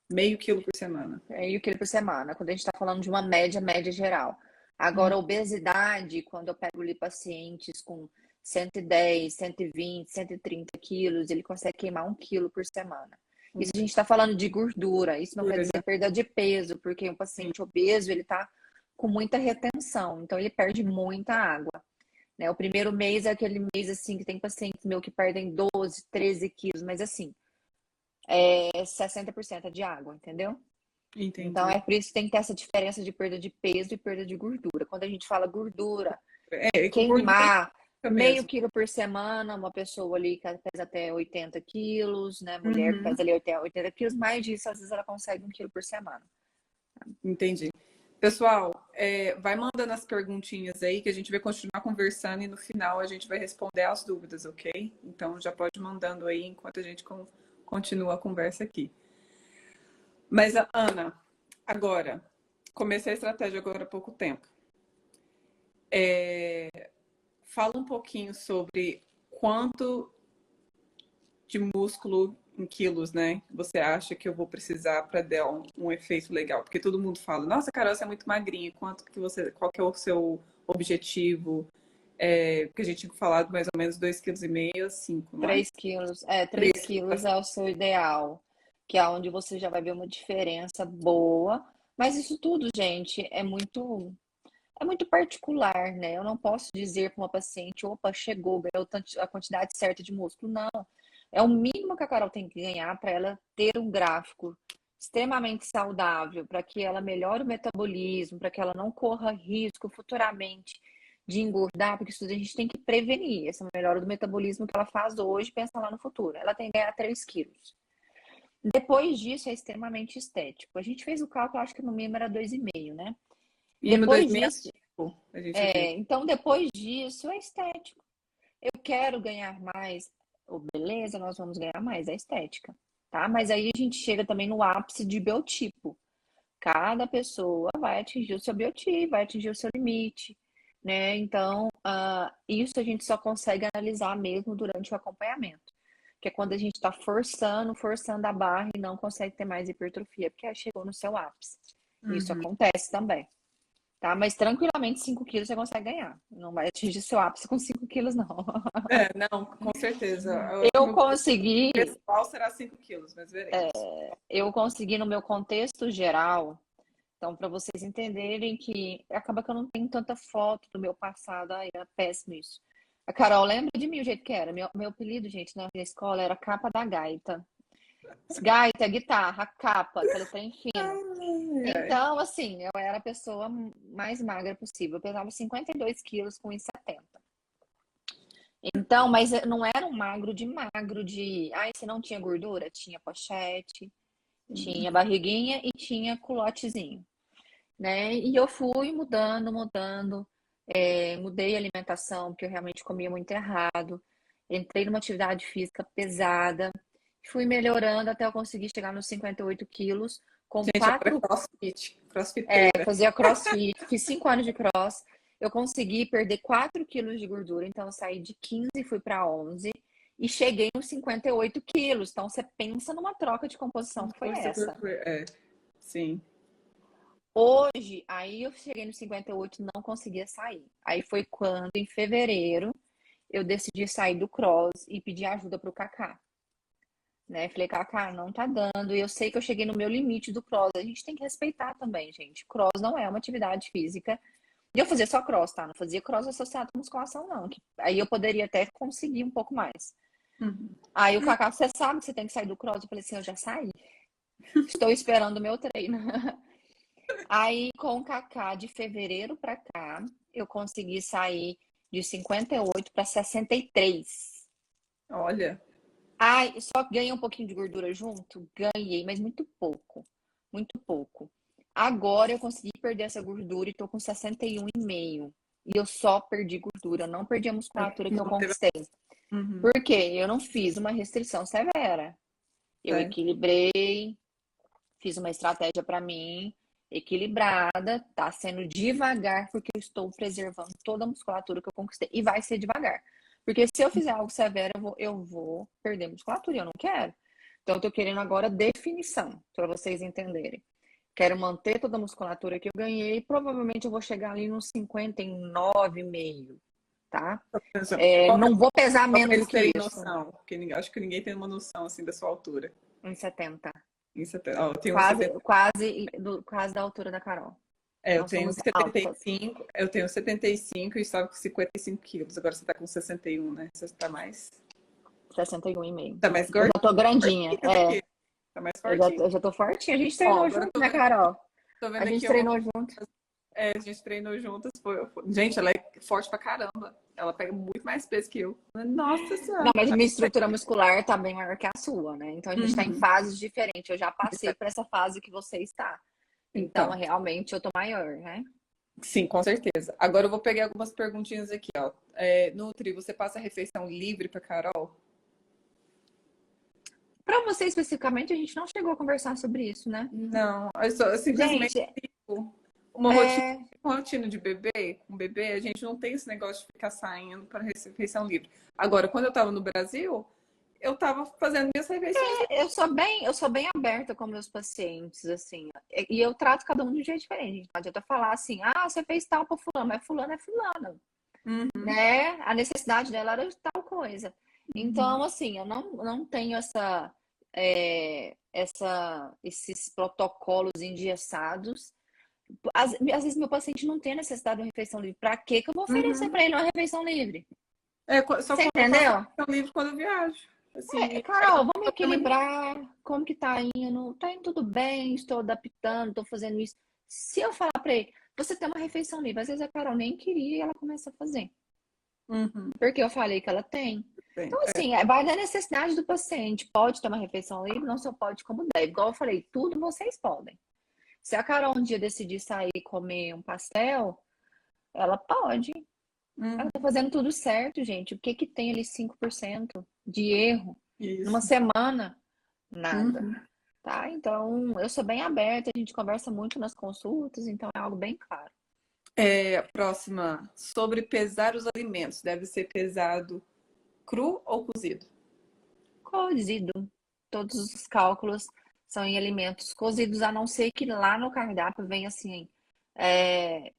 Meio quilo por semana. Meio quilo por semana, quando a gente está falando de uma média geral. Agora, obesidade, quando eu pego ali pacientes com 110, 120, 130 quilos, ele consegue queimar 1 quilo por semana. Isso a gente está falando de gordura, isso não quer dizer perda de peso, porque um paciente obeso, ele está com muita retenção, então ele perde muita água. Né? O primeiro mês é aquele mês assim que tem pacientes meu que perdem 12, 13 quilos, mas assim, 60% de água, entendeu? Entendi. Então é por isso que tem que ter essa diferença de perda de peso e perda de gordura. Quando a gente fala gordura, queimar meio quilo por semana, uma pessoa ali que pesa até 80 quilos, né? Mulher que pesa ali 80 quilos, mais disso, às vezes ela consegue 1 quilo por semana. Entendi. Pessoal, vai mandando as perguntinhas aí que a gente vai continuar conversando e no final a gente vai responder as dúvidas, ok? Então já pode ir mandando aí enquanto a gente continua a conversa aqui. Mas, Ana, agora, comecei a estratégia agora há pouco tempo. Fala um pouquinho sobre quanto de músculo em quilos, né? Você acha que eu vou precisar para dar um efeito legal? Porque todo mundo fala, nossa, Carol, você é muito magrinha. Qual que é o seu objetivo? Porque a gente tinha falado mais ou menos 2,5 kg a 5, não é? 3 quilos. 3 quilos é o seu ideal, que é onde você já vai ver uma diferença boa. Mas isso tudo, gente, é muito particular, né? Eu não posso dizer para uma paciente, opa, chegou, ganhou a quantidade certa de músculo. Não. É o mínimo que a Carol tem que ganhar para ela ter um gráfico extremamente saudável, para que ela melhore o metabolismo, para que ela não corra risco futuramente de engordar, porque isso a gente tem que prevenir essa melhora do metabolismo que ela faz hoje, pensa lá no futuro. Ela tem que ganhar 3 quilos. Depois disso, é extremamente estético. A gente fez o cálculo, acho que no mínimo era 2,5, né? Depois disso, então depois disso é estético. Eu quero ganhar mais, beleza, nós vamos ganhar mais, é estética, tá? Mas aí a gente chega também no ápice de biotipo. Cada pessoa vai atingir o seu biotipo, vai atingir o seu limite, né? Então, isso a gente só consegue analisar mesmo durante o acompanhamento, que é quando a gente está forçando a barra e não consegue ter mais hipertrofia, porque aí chegou no seu ápice. Isso acontece também. Tá? Mas tranquilamente 5 quilos você consegue ganhar. Não vai atingir seu ápice com 5 quilos, não. Não, com certeza. Eu consegui. O pessoal será 5 quilos, mas veremos. Eu consegui no meu contexto geral. Então, para vocês entenderem que acaba que eu não tenho tanta foto do meu passado. Ai, é péssimo isso. A Carol lembra de mim o jeito que era. Meu apelido, gente, na escola era capa da gaita. Gaita, guitarra, capa, aquele trem fino. Então, assim, eu era a pessoa mais magra possível. Eu pesava 52 quilos com 1,70. Então, mas não era um magro de... Ai, se não tinha gordura? Tinha pochete, tinha barriguinha e tinha culotezinho, né? E eu fui mudando. Mudei a alimentação, porque eu realmente comia muito errado. Entrei numa atividade física pesada. Fui melhorando até eu conseguir chegar nos 58 quilos. Com gente, 4... crossfiteira. Fazia crossfit, fiz 5 anos de cross. Eu consegui perder 4 quilos de gordura, então eu saí de 15 e fui para 11 e cheguei nos 58 quilos. Então você pensa numa troca de composição que foi essa. Sim. Hoje, aí eu cheguei nos 58 e não conseguia sair. Aí foi quando, em fevereiro, eu decidi sair do cross e pedir ajuda para o Kaká. Né? Falei, Kaká, não tá dando. E eu sei que eu cheguei no meu limite do cross. A gente tem que respeitar também, gente. Cross não é uma atividade física. E eu fazia só cross, tá? Não fazia cross associado com musculação, não. Aí eu poderia até conseguir um pouco mais. Aí o Kaká, você sabe que você tem que sair do cross? Eu falei assim, eu já saí. Estou esperando o meu treino. Aí, com o Cacá, de fevereiro para cá, eu consegui sair de 58 para 63. Olha, Ai, só ganhei um pouquinho de gordura junto? Ganhei, mas muito pouco. Muito pouco. Agora eu consegui perder essa gordura e tô com 61,5. E eu só perdi gordura, eu não perdi a musculatura que eu manteve. conquistei. Uhum, Por quê? Eu não fiz uma restrição severa. Eu certo. equilibrei, fiz uma estratégia para mim, equilibrada, tá sendo devagar, porque eu estou preservando toda a musculatura que eu conquistei. E vai ser devagar. Porque se eu fizer algo severo, eu vou perder musculatura, e eu não quero. Então, eu tô querendo agora definição, para vocês entenderem. Quero manter toda a musculatura que eu ganhei, e provavelmente eu vou chegar ali nos 59,5, tá? Qual que é Não vou pesar só para menos eles que terem isso, noção? Porque acho que ninguém tem uma noção assim da sua altura. em 70. Ó, eu tenho uns Quase, 70, quase da altura da Carol. eu Nós tenho somos setenta e altas. cinco, eu tenho 75 e estava com 55 quilos. Agora você está com 61, né? Você Sessenta e um e meio. tá mais Eu já tô grandinha. gordinha do que tá mais Eu já, fortinho. eu já tô fortinha. A gente Ó, treinou agora eu junto, né, Carol? tô A vendo gente aqui treinou junto. a gente treinou juntas. Gente, ela é forte pra caramba. Ela pega muito mais peso que eu. Nossa Não, Senhora. mas minha estrutura muscular tá bem maior que a sua, né? Então a gente tá em Uhum. fases diferentes. Eu já passei por essa fase que você está. Então, Então, realmente, eu tô maior, né? sim, com certeza. Agora eu vou pegar algumas perguntinhas aqui, ó. Nutri, você passa a refeição livre pra Carol? Pra você especificamente, a gente não chegou a conversar sobre isso, né? Não, eu simplesmente Gente, sigo uma é, rotina de bebê. Um bebê, a gente não tem esse negócio de ficar saindo para refeição livre. Agora, quando eu estava no Brasil, eu estava fazendo minhas refeições eu sou bem aberta com meus pacientes, assim, e eu trato cada um de um jeito diferente. Não adianta falar assim, ah, você fez tal para fulano, mas fulano é fulano, livres. né? A necessidade dela era de tal coisa. Uhum, Então, assim, eu não tenho esses protocolos engessados. Às vezes meu paciente não tem a necessidade de uma refeição livre. Para que eu vou oferecer uhum. para ele uma refeição livre? Só Você quando eu faço entendeu? refeição livre quando eu viajo. Assim, Carol, vamos eu também não. equilibrar. Como que tá indo? Tá indo tudo bem, estou adaptando, estou fazendo isso. Se eu falar para ele, você tem uma refeição livre, às vezes a Carol nem queria e ela começa a fazer. Uhum, Porque eu falei que ela tem. bem, Então, assim, vai da necessidade do paciente. Pode ter uma refeição livre, não só pode como deve. Igual eu falei, tudo vocês podem. Se a Carol um dia decidir sair e comer um pastel, ela pode. Ela tá uhum, fazendo tudo certo, gente. O que que tem ali 5% de erro? Numa isso. semana? Nada. Uhum. Tá? Então, eu sou bem aberta, a gente conversa muito nas consultas, então é algo bem claro. A próxima, sobre pesar os alimentos. Deve ser pesado cru ou cozido? Cozido. Todos os cálculos são em alimentos cozidos, a não ser que lá no cardápio venha assim,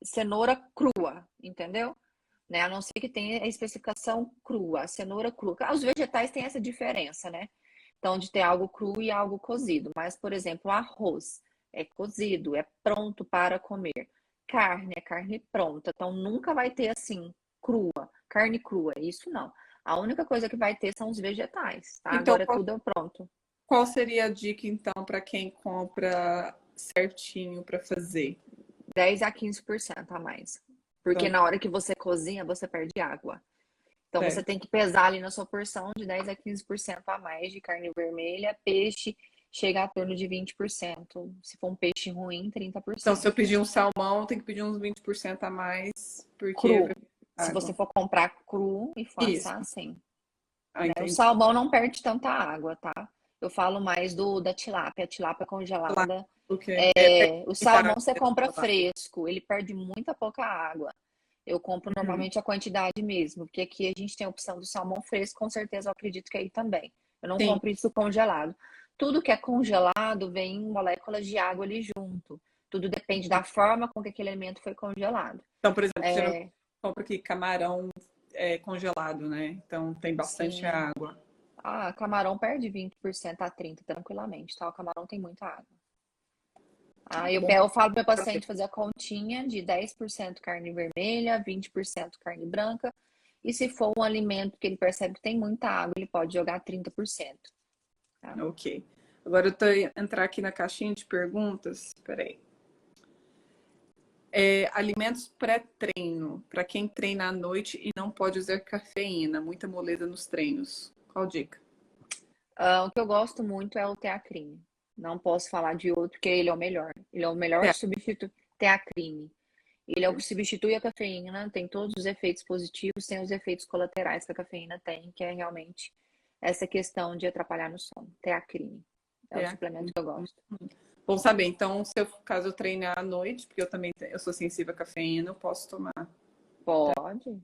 cenoura crua, entendeu? Né? A não ser que tenha a especificação crua, cenoura crua. Os vegetais têm essa diferença, né? Então, de ter algo cru e algo cozido. Mas, por exemplo, arroz é cozido, é pronto para comer. Carne é carne pronta. Então, nunca vai ter assim, crua, carne crua. Isso não. A única coisa que vai ter são os vegetais, tá? Então, Agora tudo é pronto. qual seria a dica, então, para quem compra certinho para fazer? 10 a 15% a mais. Porque Então, na hora que você cozinha, você perde água. Então você certo. tem que pesar ali na sua porção de 10 a 15% a mais de carne vermelha, peixe chega a torno de 20%. Se for um peixe ruim, Então, se 30%. eu pedir um salmão, tem que pedir uns 20% a mais, porque vai Cru. perder Se você água. for comprar cru e for Isso. assar, assim, Ah, né? O entendi. salmão não perde tanta água, tá? Eu falo mais da tilápia. A tilápia Lá, congelada. porque perde O muita salmão água você dentro compra da lata. fresco, ele perde muita pouca água. Eu compro Uhum. normalmente a quantidade mesmo, porque aqui a gente tem a opção do salmão fresco, com certeza eu acredito que aí também. Eu não Sim. compro isso congelado. Tudo que é congelado vem em moléculas de água ali junto. Tudo depende da forma com que aquele alimento foi congelado. Então, por exemplo, geralmente É, eu compro aqui camarão congelado, né? Então tem bastante sim. água. Camarão perde 20% a 30% tranquilamente, tá? O camarão tem muita água. Ah, Eu, bom. eu falo para o paciente fazer a continha de 10% carne vermelha, 20% carne branca. E se for um alimento que ele percebe que tem muita água, ele pode jogar 30%. Tá? Ok. Agora eu tô entrar aqui na caixinha de perguntas. Peraí. Alimentos pré-treino, para quem treina à noite e não pode usar cafeína, muita moleza nos treinos. Qual dica? O que eu gosto muito é o teacrine. Não posso falar de outro, porque ele é o melhor. Ele é o melhor É, substituto. Teacrine. Ele é o que substitui a cafeína, tem todos os efeitos positivos, tem os efeitos colaterais que a cafeína tem, que é realmente essa questão de atrapalhar no sono. Teacrine. É o é. suplemento que eu gosto. Bom saber. Então, se eu, caso eu treinar à noite, porque eu também eu sou sensível à cafeína, eu posso tomar. Pode. Show.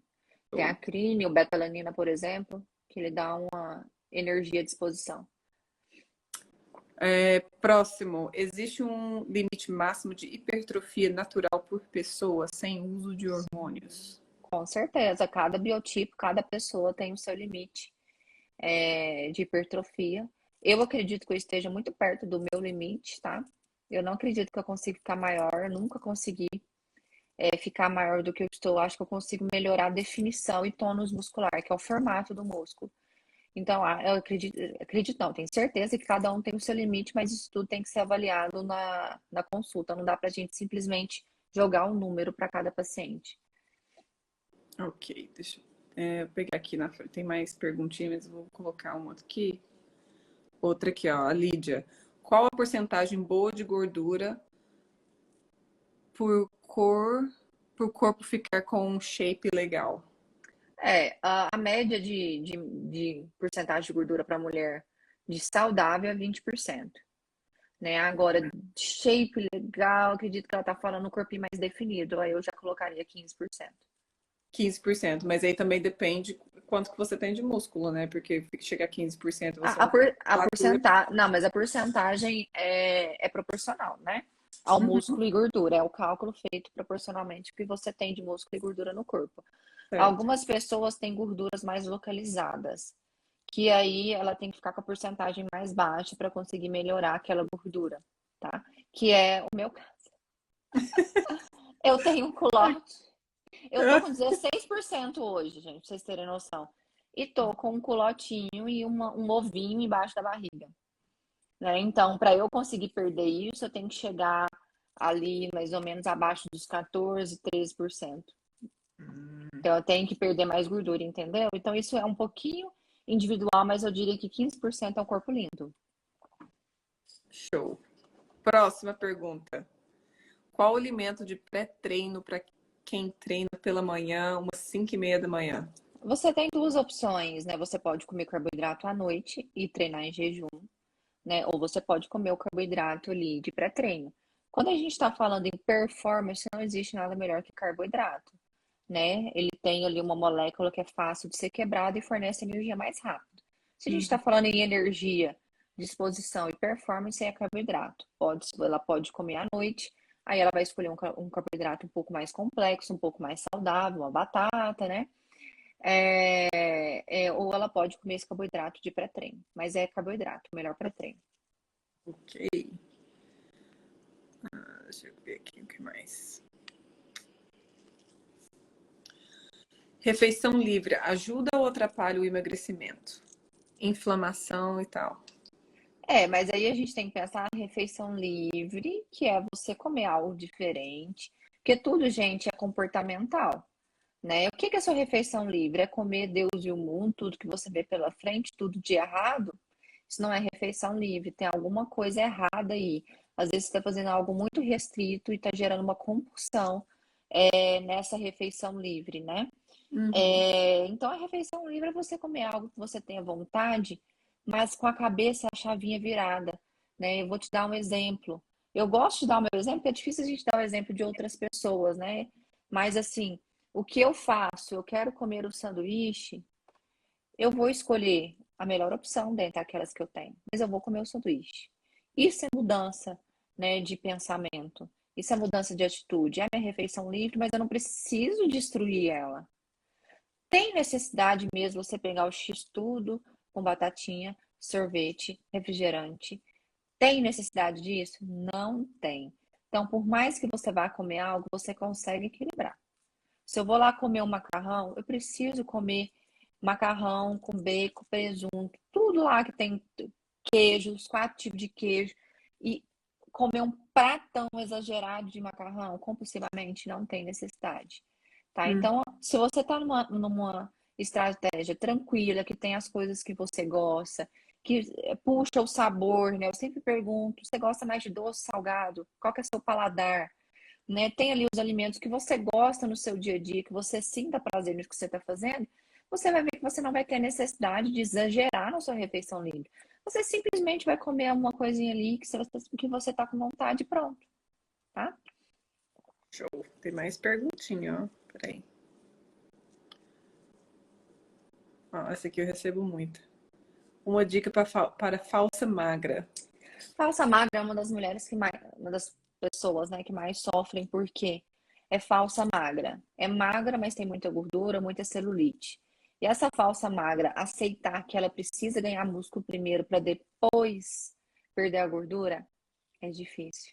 Teacrine, o betalanina, por exemplo, que ele dá uma energia à disposição. Próximo, existe um limite máximo de hipertrofia natural por pessoa sem uso de hormônios? Com certeza, cada biotipo, cada pessoa tem o seu limite de hipertrofia. Eu acredito que eu esteja muito perto do meu limite, tá? Eu não acredito que eu consiga ficar maior, eu nunca consegui ficar maior do que eu estou. Acho que eu consigo melhorar a definição e tônus muscular, que é o formato do músculo. Então, eu acredito não, tenho certeza que cada um tem o seu limite, mas isso tudo tem que ser avaliado na consulta. Não dá pra gente simplesmente jogar um número para cada paciente. Ok, deixa eu pegar aqui na frente. Tem mais perguntinhas, mas eu vou colocar uma aqui. Outra aqui, ó, a Lídia. Qual a porcentagem boa de gordura por cor, por corpo ficar com um shape legal? A média de porcentagem de gordura para mulher de saudável é 20%. Né? Agora, shape legal, acredito que ela tá falando um corpinho mais definido, aí eu já colocaria 15%. 15%, mas aí também depende quanto que você tem de músculo, né? Porque chegar a 15% você A, a, não tem por, a musculatura. porcentagem, não, mas a porcentagem é proporcional, né? Ao Uhum, músculo e gordura. É o cálculo feito proporcionalmente ao que você tem de músculo e gordura no corpo. certo. Algumas pessoas têm gorduras mais localizadas, que aí ela tem que ficar com a porcentagem mais baixa para conseguir melhorar aquela gordura, tá? Que é o meu caso. Eu tenho um culote. Eu tô com 16% hoje, gente, pra vocês terem noção. E tô com um culotinho e um ovinho embaixo da barriga. Né? Então, para eu conseguir perder isso, eu tenho que chegar ali mais ou menos abaixo dos 14, 13%. Então, eu tenho que perder mais gordura, entendeu? Então, isso é um pouquinho individual, mas eu diria que 15% é um corpo lindo. Show. Próxima pergunta. Qual o alimento de pré-treino para quem treina pela manhã, umas 5:30 da manhã? Você tem duas opções, né? Você pode comer carboidrato à noite e treinar em jejum, né? Ou você pode comer o carboidrato ali de pré-treino. Quando a gente está falando em performance, não existe nada melhor que carboidrato, né? Ele tem ali uma molécula que é fácil de ser quebrada e fornece energia mais rápido. Se a gente está falando em energia, disposição e performance, é carboidrato. Ela pode comer à noite, aí ela vai escolher um carboidrato um pouco mais complexo, um pouco mais saudável, uma batata, né? Ou ela pode comer esse carboidrato de pré-treino, mas é carboidrato, melhor pré-treino. Ok. Deixa eu ver aqui o que mais. Refeição livre ajuda ou atrapalha o emagrecimento? Inflamação e tal. Mas aí a gente tem que pensar na refeição livre, que é você comer algo diferente, porque tudo, gente, é comportamental, né? O que é a sua refeição livre? É comer Deus e o mundo, tudo que você vê pela frente, tudo de errado? Isso não é refeição livre, tem alguma coisa errada aí. Às vezes você está fazendo algo muito restrito e está gerando uma compulsão nessa refeição livre, né? Uhum. Então, a refeição livre é você comer algo que você tenha vontade, mas com a cabeça, a chavinha virada, né? Eu vou te dar um exemplo. Eu gosto de dar o meu exemplo, porque é difícil a gente dar o exemplo de outras pessoas, né? Mas, assim, o que eu faço? Eu quero comer o sanduíche, eu vou escolher a melhor opção dentre aquelas que eu tenho, mas eu vou comer o sanduíche. Isso é mudança, né, de pensamento. Isso é mudança de atitude. É a minha refeição livre, mas eu não preciso destruir ela. Tem necessidade mesmo você pegar o X tudo com batatinha, sorvete, refrigerante? Tem necessidade disso? Não tem. Então, por mais que você vá comer algo, você consegue equilibrar. Se eu vou lá comer um macarrão, eu preciso comer macarrão com bacon, presunto, tudo lá que tem queijo, os 4 tipos de queijo. E comer um pratão exagerado de macarrão compulsivamente, não tem necessidade, tá? Hum. Então, se você tá numa estratégia tranquila, que tem as coisas que você gosta, que puxa o sabor, né? Eu sempre pergunto, você gosta mais de doce, salgado? Qual que é o seu paladar? Né? Tem ali os alimentos que você gosta no seu dia a dia, que você sinta prazer no que você está fazendo, você vai ver que você não vai ter necessidade de exagerar na sua refeição livre. Você simplesmente vai comer uma coisinha ali que você tá com vontade e pronto, tá? Show. Tem mais perguntinha, ó. Peraí. Ó, essa aqui eu recebo muito. Uma dica para falsa magra. Falsa magra é uma das mulheres que mais, uma das pessoas, né, que mais sofrem porque é falsa magra. É magra, mas tem muita gordura, muita celulite. E essa falsa magra aceitar que ela precisa ganhar músculo primeiro para depois perder a gordura é difícil.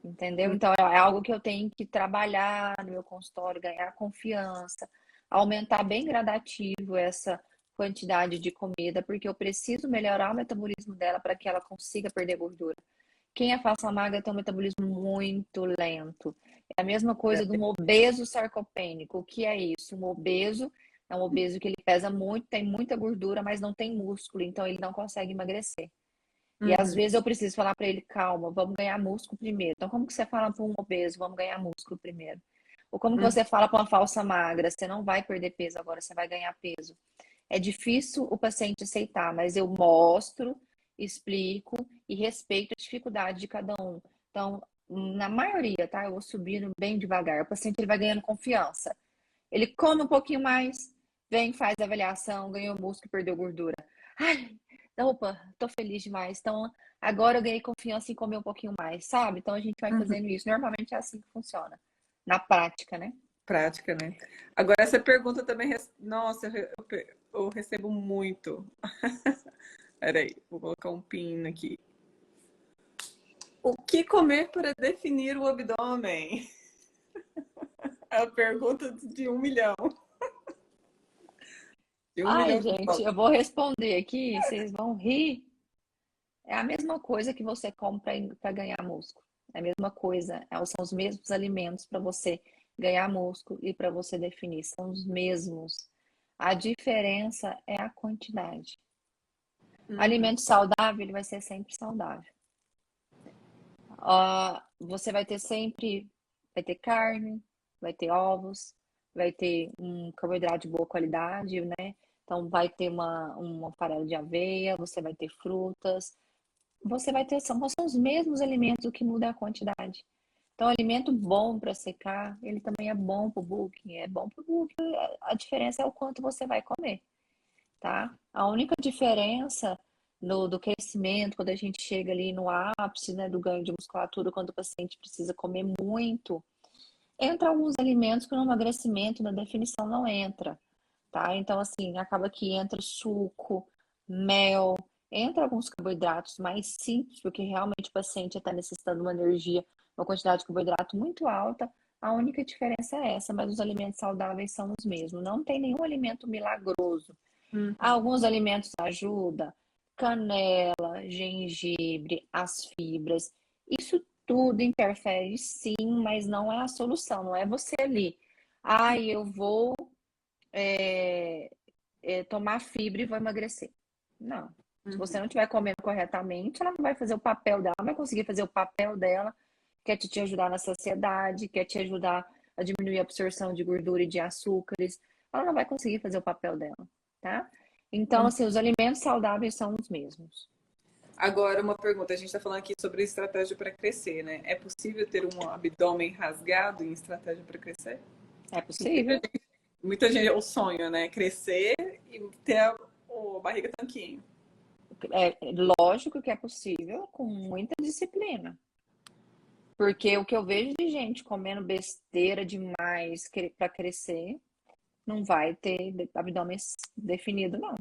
Entendeu? Hum. Então é algo que eu tenho que trabalhar no meu consultório, ganhar confiança, aumentar bem gradativo essa quantidade de comida, porque eu preciso melhorar o metabolismo dela para que ela consiga perder gordura. Quem é falsa magra tem um metabolismo muito lento. É a mesma coisa de um obeso sarcopênico. O que é isso? Um obeso é um obeso que ele pesa muito, tem muita gordura, mas não tem músculo, então ele não consegue emagrecer. E às Uhum. vezes eu preciso falar para ele, calma, vamos ganhar músculo primeiro. Então, como que você fala para um obeso, vamos ganhar músculo primeiro? Ou como que Uhum. você fala para uma falsa magra, você não vai perder peso agora, você vai ganhar peso. É difícil o paciente aceitar, mas eu mostro, explico e respeito a dificuldade de cada um. Então, na maioria, tá? Eu vou subindo bem devagar. O paciente ele vai ganhando confiança. Ele come um pouquinho mais, vem, faz a avaliação, ganhou músculo, perdeu gordura. Ai, opa, tô feliz demais. Então, agora eu ganhei confiança em comer um pouquinho mais, sabe? Então a gente vai Uhum. fazendo isso. Normalmente é assim que funciona. Na prática, né? Prática, né? Agora, essa pergunta também. Nossa, eu recebo muito. Peraí, vou colocar um pin aqui. O que comer para definir o abdômen? É a pergunta de 1 milhão. De um Ai, milhão de gente, dólares. eu vou responder aqui, vocês vão rir. É a mesma coisa que você come para ganhar músculo. É a mesma coisa, são os mesmos alimentos para você ganhar músculo e para você definir. São os mesmos. A diferença é a quantidade. Uhum. Alimento saudável, ele vai ser sempre saudável. Você vai ter sempre, vai ter carne, vai ter ovos, vai ter um carboidrato de boa qualidade, né? Então vai ter uma farelo de aveia, você vai ter frutas, você vai ter, são os mesmos alimentos, o que muda é a quantidade. Então, alimento bom para secar, ele também é bom para o bulking, é bom para o bulking, a diferença é o quanto você vai comer, tá? A única diferença do crescimento, quando a gente chega ali no ápice, né, do ganho de musculatura, quando o paciente precisa comer muito, entra alguns alimentos que no emagrecimento, na definição, não entra, tá? Então, assim, acaba que entra suco, mel, entra alguns carboidratos mais simples, porque realmente o paciente está necessitando de uma energia, uma quantidade de carboidrato muito alta. A única diferença é essa, mas os alimentos saudáveis são os mesmos. Não tem nenhum alimento milagroso. Uhum. Alguns alimentos ajudam, canela, gengibre, as fibras. Isso tudo interfere sim, mas não é a solução. Não é você ali, eu vou é, tomar fibra e vou emagrecer. Não. Se você Uhum. não estiver comendo corretamente, ela não vai fazer o papel dela, não vai conseguir fazer o papel dela, que é te ajudar na saciedade, que é te ajudar a diminuir a absorção de gordura e de açúcares. Ela não vai conseguir fazer o papel dela, tá? Então, Uhum. assim, os alimentos saudáveis são os mesmos. Agora, uma pergunta. A gente está falando aqui sobre estratégia para crescer, né? É possível ter um abdômen rasgado em estratégia para crescer? É Muita possível? gente, muita gente, é o sonho, né? Crescer e ter a barriga tanquinho. É lógico que é possível com muita disciplina. Porque o que eu vejo de gente comendo besteira demais para crescer, não vai ter abdômen definido, não.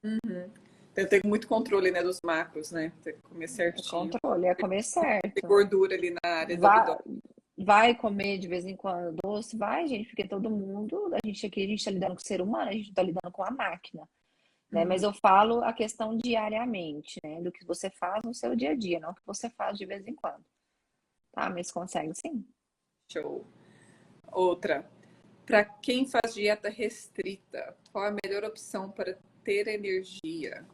Uhum. Tem que ter muito controle, né, dos macros, né? Tem que comer É certinho. controle, é comer Ter certo. gordura ali na área do Vai, abdômen. vai comer de vez em quando doce? Vai, gente, porque todo mundo, a gente aqui, a gente tá lidando com o ser humano, a gente tá lidando com a máquina. né? Mas eu falo a questão diariamente, né? Do que você faz no seu dia a dia, não o que você faz de vez em quando, tá? Mas consegue sim. Show. Outra. Para quem faz dieta restrita, qual a melhor opção para ter energia?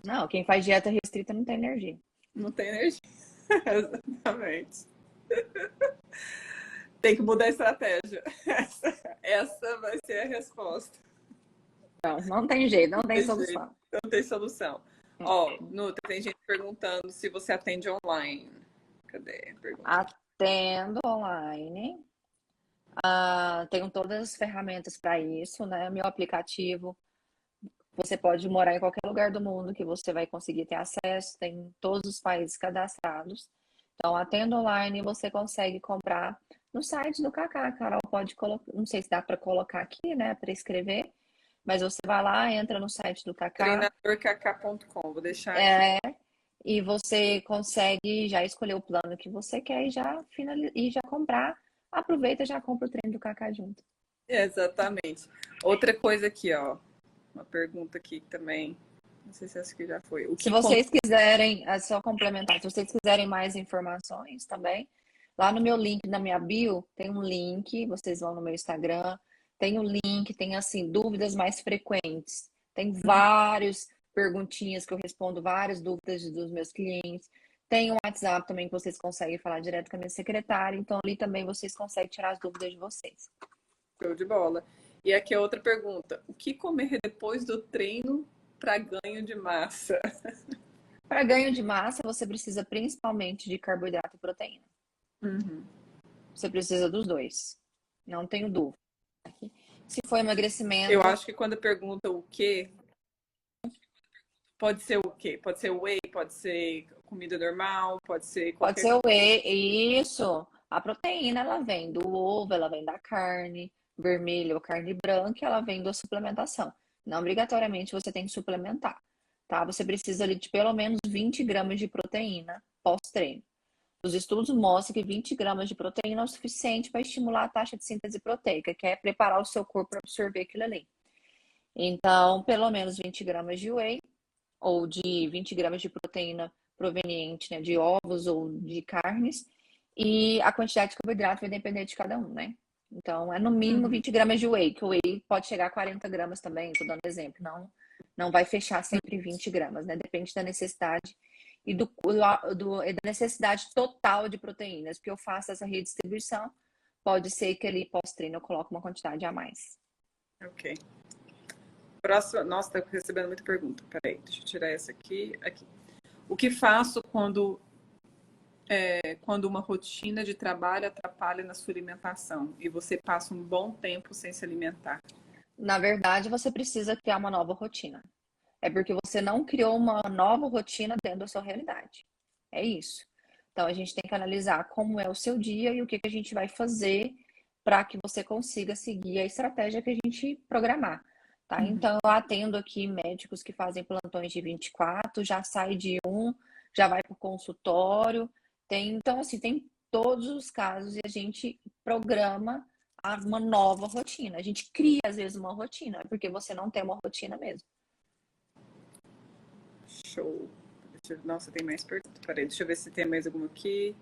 Não, quem faz dieta restrita não tem energia. Não tem energia. Exatamente. Tem que mudar a estratégia. Essa vai ser a resposta. Não, não tem jeito, não Não tem tem jeito, solução. não tem solução. Ó, Nutra, tem gente perguntando se você atende online. Cadê a pergunta aqui? Atendo online. Tenho todas as ferramentas para isso, né? Meu aplicativo, você pode morar em qualquer lugar do mundo que você vai conseguir ter acesso, tem todos os países cadastrados. Então, atendo online, você consegue comprar no site do Kaká. A Carol pode colocar, não sei se dá para colocar aqui, né, para escrever, mas você vai lá, entra no site do Kaká, Treinadorkk.com, vou deixar aqui. e você consegue já escolher o plano que você quer e já e já comprar. Aproveita e já compra o treino do Kaká junto. Exatamente. Outra coisa aqui, ó. Uma pergunta aqui também. Não sei se essa aqui já foi. O Se que vocês quiserem, só complementar, se vocês quiserem mais informações também, lá no meu link, na minha bio, tem um link, vocês vão no meu Instagram, tem um link, tem assim, dúvidas mais frequentes. Tem vários perguntinhas que eu respondo, várias dúvidas dos meus clientes. Tem um WhatsApp também que vocês conseguem falar direto com a minha secretária, então ali também vocês conseguem tirar as dúvidas de vocês. show de bola. E aqui é outra pergunta. O que comer depois do treino para ganho de massa? Para ganho de massa, você precisa principalmente de carboidrato e proteína. Uhum. Você precisa dos dois. Não tenho dúvida. Se for Eu emagrecimento, acho que quando pergunta o que, pode ser o quê? Pode ser whey, pode ser comida normal, pode ser pode qualquer ser o coisa. whey. Isso. A proteína, ela vem do ovo, ela vem da carne vermelha ou carne branca, ela vem da suplementação. Não obrigatoriamente você tem que suplementar, tá? Você precisa ali de pelo menos 20 gramas de proteína pós-treino. Os estudos mostram que 20 gramas de proteína é o suficiente para estimular a taxa de síntese proteica, que é preparar o seu corpo para absorver aquilo ali. Então, pelo menos 20 gramas de whey ou de 20 gramas de proteína proveniente, né, de ovos ou de carnes, e a quantidade de carboidrato vai depender de cada um, né? Então, é no mínimo Uhum. 20 gramas de whey, que o whey pode chegar a 40 gramas também, estou dando exemplo, não vai fechar sempre 20 gramas, né? Depende da necessidade e da necessidade total de proteínas, porque eu faço essa redistribuição, pode ser que ali pós-treino eu coloque uma quantidade a mais. Ok. Próxima. Nossa, tá recebendo muita pergunta. Peraí, deixa eu tirar essa aqui. Aqui. O que faço quando uma rotina de trabalho atrapalha na sua alimentação e você passa um bom tempo sem se alimentar? Na verdade, você precisa criar uma nova rotina. É porque você não criou uma nova rotina dentro da sua realidade. É isso. Então a gente tem que analisar como é o seu dia e o que a gente vai fazer para que você consiga seguir a estratégia que a gente programar, tá? Uhum. Então eu atendo aqui médicos que fazem plantões de 24, já sai de um, já vai para o consultório. Então assim, tem todos os casos e a gente programa uma nova rotina. A gente cria às vezes uma rotina, porque você não tem uma rotina mesmo. Show. Nossa, tem mais perguntas. Peraí, deixa eu ver se tem mais alguma aqui.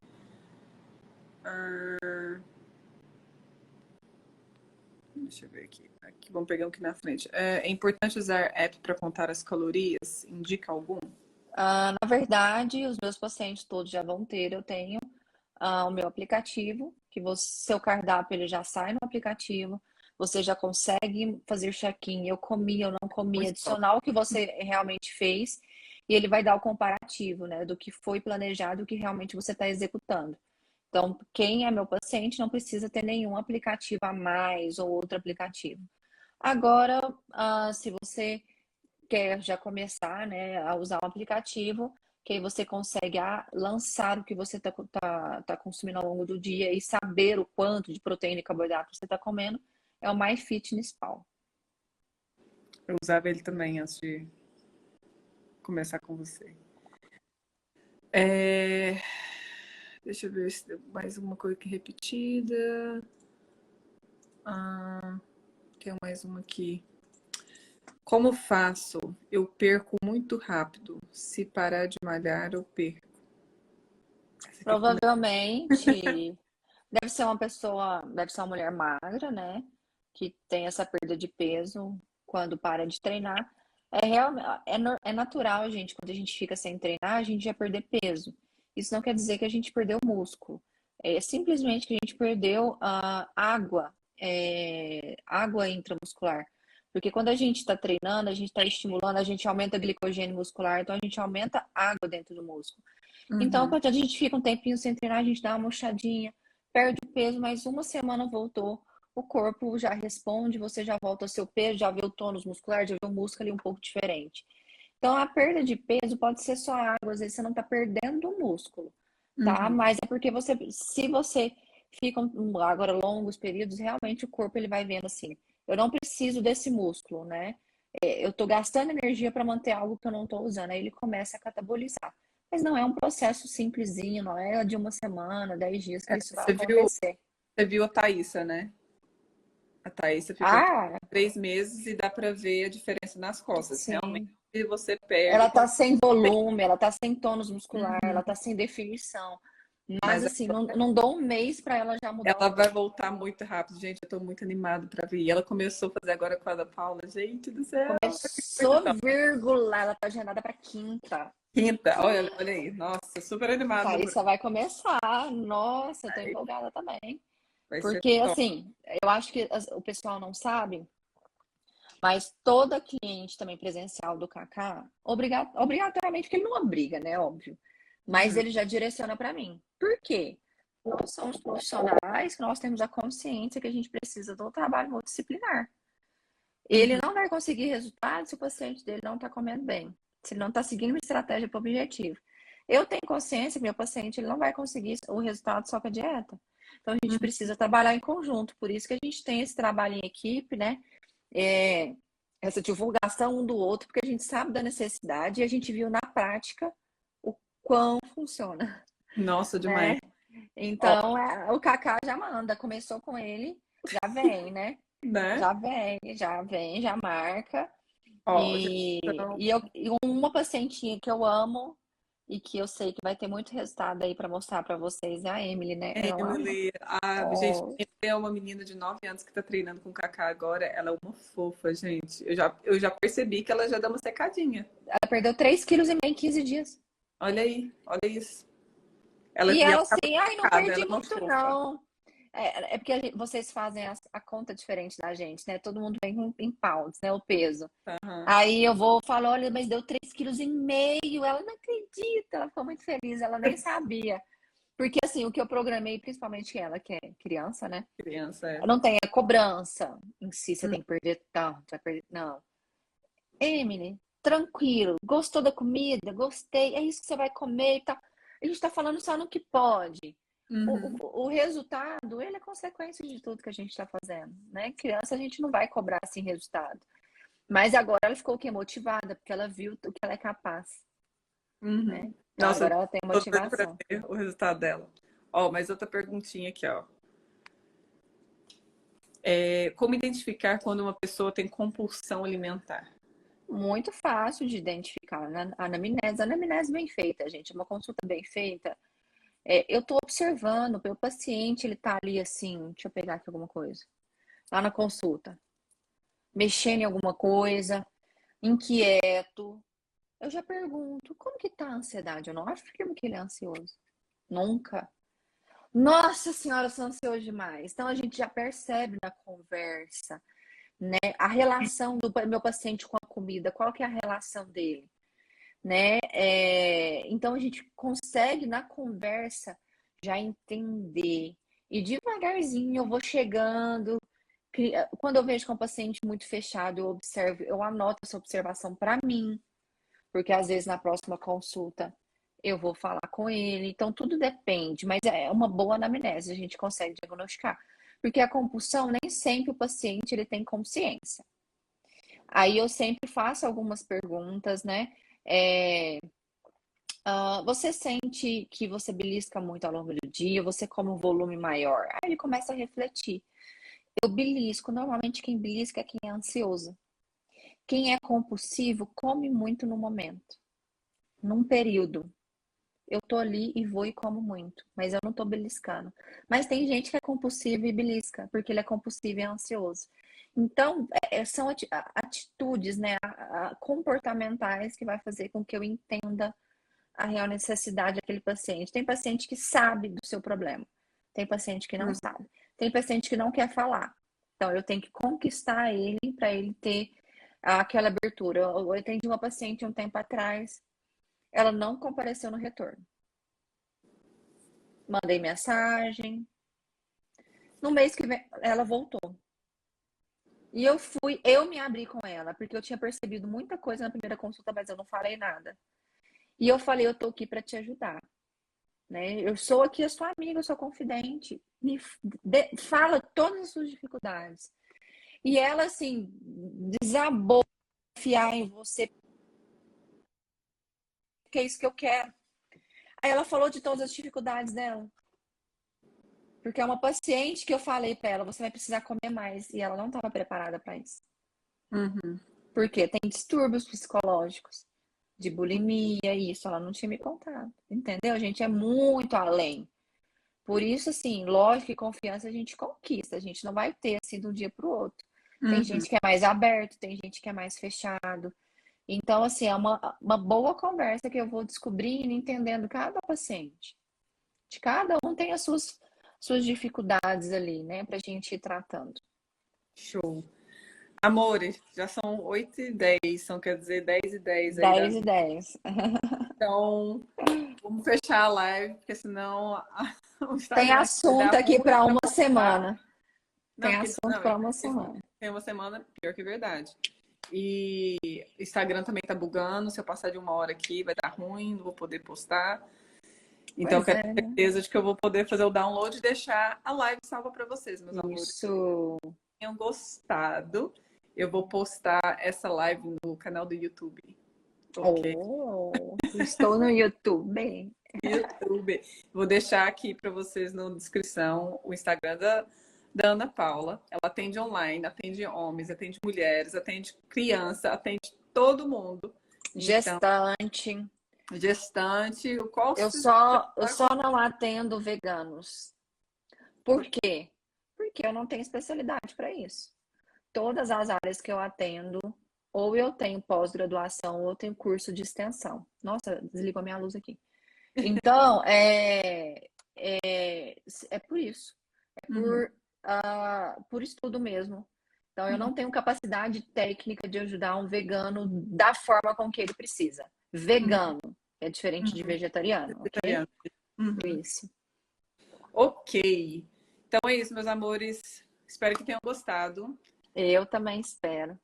Deixa eu ver aqui. Vamos pegar um aqui na frente. É importante usar app para contar as calorias? Indica algum? Na verdade, os meus pacientes todos já vão ter, eu tenho o meu aplicativo, que seu cardápio ele já sai no aplicativo, você já consegue fazer check-in, eu comi, eu não comi, Muito top. adicional o que você realmente fez, e ele vai dar o comparativo, né, do que foi planejado e o que realmente você está executando. Então, quem é meu paciente não precisa ter nenhum aplicativo a mais ou outro aplicativo. Agora, se você quer já começar, né, a usar um aplicativo, que aí você consegue lançar o que você tá consumindo ao longo do dia e saber o quanto de proteína e carboidrato você está comendo, é o MyFitnessPal. Eu usava ele também antes de começar com você. Deixa eu ver se tem mais uma coisa aqui repetida. Tem mais uma aqui. Como faço? Eu perco muito rápido. Se parar de malhar, eu perco. Essa aqui ficou Provavelmente deve ser uma mulher magra, né? Que tem essa perda de peso quando para de treinar. É natural, gente, quando a gente fica sem treinar, a gente já perder peso. Isso não quer dizer que a gente perdeu músculo. É simplesmente que a gente perdeu água intramuscular. Porque quando a gente está treinando, a gente está estimulando, a gente aumenta a glicogênio muscular, então a gente aumenta água dentro do músculo. Então, Uhum. quando a gente fica um tempinho sem treinar, a gente dá uma murchadinha, perde o peso, mas uma semana voltou, o corpo já responde, você já volta ao seu peso, já vê o tônus muscular, já vê o músculo ali um pouco diferente. Então, a perda de peso pode ser só água, às vezes você não está perdendo o músculo, tá? Uhum. Mas é porque se você fica agora longos períodos, realmente o corpo ele vai vendo assim, eu não preciso desse músculo, né? Eu estou gastando energia para manter algo que eu não estou usando, aí ele começa a catabolizar. Mas não é um processo simplesinho, não é de uma semana, 10 dias que isso vai acontecer. Você viu a Thaísa, né? A Thaísa ficou Ah, 3 meses e dá para ver a diferença nas costas. Realmente, sim. você perde Ela tá quando. sem volume, ela tá sem tônus muscular, ela Uhum. tá sem definição. Mas Mas assim, não dou um mês para ela já mudar ela o vai corpo. voltar muito rápido, gente. Eu tô muito animado para ver. E ela começou a fazer agora com a da Paula. Gente do céu, muito Começou top. vírgula, ela tá agendada para quinta. Quinta, olha aí. Nossa, super animada por Thaísa vai começar. Nossa, eu tô aí. empolgada também. Vai ser Porque, top. assim, eu acho que o pessoal não sabe, mas toda cliente também presencial do Kaká, obrigatoriamente, porque ele não obriga, né? Óbvio. Mas Uhum, ele já direciona para mim. Por quê? Nós somos profissionais, nós temos a consciência que a gente precisa do trabalho multidisciplinar. Ele uhum, não vai conseguir resultado se o paciente dele não está comendo bem, se ele não está seguindo uma estratégia para o objetivo. Eu tenho consciência que meu paciente ele não vai conseguir o resultado só com a dieta. Então a gente uhum. precisa trabalhar em conjunto. Por isso que a gente tem esse trabalho em equipe, né? É, essa divulgação um do outro, porque a gente sabe da necessidade e a gente viu na prática o quão funciona, Nossa, demais. né? Ó, Então, o Kaká já manda, começou com ele, já vem, né? né? Já vem, já marca. Ó, já estão. E uma pacientinha que eu amo e que eu sei que vai ter muito resultado aí para mostrar para vocês é a Emily, né? Ela, Emily, gente, oh, é uma menina de 9 anos que tá treinando com o Kaká agora. Ela é uma fofa, gente. Eu já percebi que ela já dá uma secadinha. ela perdeu 3,5 kg em 15 dias. Olha aí, olha isso. Ela, E e ela ela tá assim, ai, não secada, ela perdi é uma muito fofa. não. É porque vocês fazem a conta diferente da gente, né? Todo mundo vem em pounds, né? O peso. Aham. Aí eu vou falar, olha, mas deu 3,5 kg. Ela não acredita, ela ficou muito feliz, ela nem sabia. Porque assim, o que eu programei, principalmente ela, que é criança, né? Criança, é. Não tem a cobrança em si, você Hum. tem que perder tanto, vai perder. Não. Emily, tranquilo, gostou da comida? Gostei, é isso que você vai comer e tal. A gente tá falando só no que pode. Uhum. O resultado, ele é consequência de tudo que a gente está fazendo, né? Criança, a gente não vai cobrar assim resultado. Mas agora ela ficou o quê? Motivada, porque ela viu o que ela é capaz, Uhum. né? Então Nossa, agora ela tem tô doida pra motivação. ver o resultado dela. Ó, mas outra perguntinha aqui, ó. Como identificar quando uma pessoa tem compulsão alimentar? Muito fácil de identificar na anamnese. A anamnese bem feita, gente, uma consulta bem feita. Eu tô observando, o paciente, ele tá ali assim, deixa eu pegar aqui alguma coisa. Lá na consulta, mexendo em alguma coisa, inquieto. Eu já pergunto, como que tá a ansiedade? Eu não afirmo que ele é ansioso. Nunca. Nossa senhora, eu sou ansioso demais. Então a gente já percebe na conversa, né? A relação do meu paciente com a comida, qual que é a relação dele, né? Então a gente consegue na conversa já entender. E devagarzinho eu vou chegando. Quando eu vejo que é um paciente muito fechado, eu observo, eu anoto essa observação para mim, porque às vezes na próxima consulta eu vou falar com ele. Então tudo depende, mas é uma boa anamnese, a gente consegue diagnosticar. Porque a compulsão nem sempre o paciente ele tem consciência. Aí eu sempre faço algumas perguntas, né? É, você sente que você belisca muito ao longo do dia? Você come um volume maior? Aí ele começa a refletir. Eu belisco. Normalmente quem belisca é quem é ansioso. Quem é compulsivo come muito no momento, num período. Eu tô ali e vou e como muito, mas eu não tô beliscando. Mas tem gente que é compulsivo e belisca, porque ele é compulsivo e é ansioso. Então, são atitudes, né, comportamentais que vai fazer com que eu entenda a real necessidade daquele paciente. Tem paciente que sabe do seu problema, tem paciente que não Uhum. sabe, tem paciente que não quer falar. Então, eu tenho que conquistar ele para ele ter aquela abertura. Eu atendi uma paciente um tempo atrás, ela não compareceu no retorno. Mandei mensagem. No mês que vem, ela voltou. E eu me abri com ela, porque eu tinha percebido muita coisa na primeira consulta, mas eu não falei nada. E eu falei, eu tô aqui para te ajudar, né? Eu sou aqui a sua amiga, eu sou confidente. Fala todas as suas dificuldades. E ela, assim, desabou confiar em você, porque é isso que eu quero. Aí ela falou de todas as dificuldades dela. Porque é uma paciente que eu falei para ela, você vai precisar comer mais. E ela não estava preparada para isso. Uhum. Porque tem distúrbios psicológicos, de bulimia, isso ela não tinha me contado. Entendeu? A gente é muito além. Por isso, assim, lógico que confiança a gente conquista. A gente não vai ter assim de um dia para o outro. Tem Uhum. gente que é mais aberto, tem gente que é mais fechado. Então, assim, é uma boa conversa que eu vou descobrindo, entendendo cada paciente. De cada um tem as suas dificuldades ali, né, pra gente ir tratando. Show. Amores, já são 8h10, são, quer dizer, 10h10 aí da 10 e noite. 10. Então, vamos fechar a live, porque senão o Tem Instagram aqui vai assunto dar aqui ruim para para uma postar. semana. Não, Tem porque assunto não, para uma semana. tem uma semana pior que verdade. E o Instagram também tá bugando. Se eu passar de 1 hora aqui, vai dar ruim, não vou poder postar. Então, eu Pois quero é, ter né? certeza de que eu vou poder fazer o download e deixar a live salva para vocês, meus amores. Isso. Tenham gostado. Eu vou postar essa live no canal do YouTube. Ok? Oh, estou no YouTube. YouTube. Vou deixar aqui para vocês na descrição o Instagram da Ana Paula. Ela atende online, atende homens, atende mulheres, atende criança, atende todo mundo. Então, Gestante. gestante, o qual Eu se só, eu só não atendo veganos. Por quê? Porque eu não tenho especialidade para isso. Todas as áreas que eu atendo, ou eu tenho pós-graduação, ou eu tenho curso de extensão. Nossa, desligou a minha luz aqui. Então, é por isso. É Uhum, por estudo mesmo. Então, eu não tenho capacidade técnica de ajudar um vegano da forma com que ele precisa. uhum, Vegano é diferente de uhum. vegetariano, ok? Vegetariano. Uhum. Isso. Ok. Então é isso, meus amores. Espero que tenham gostado. Eu também espero.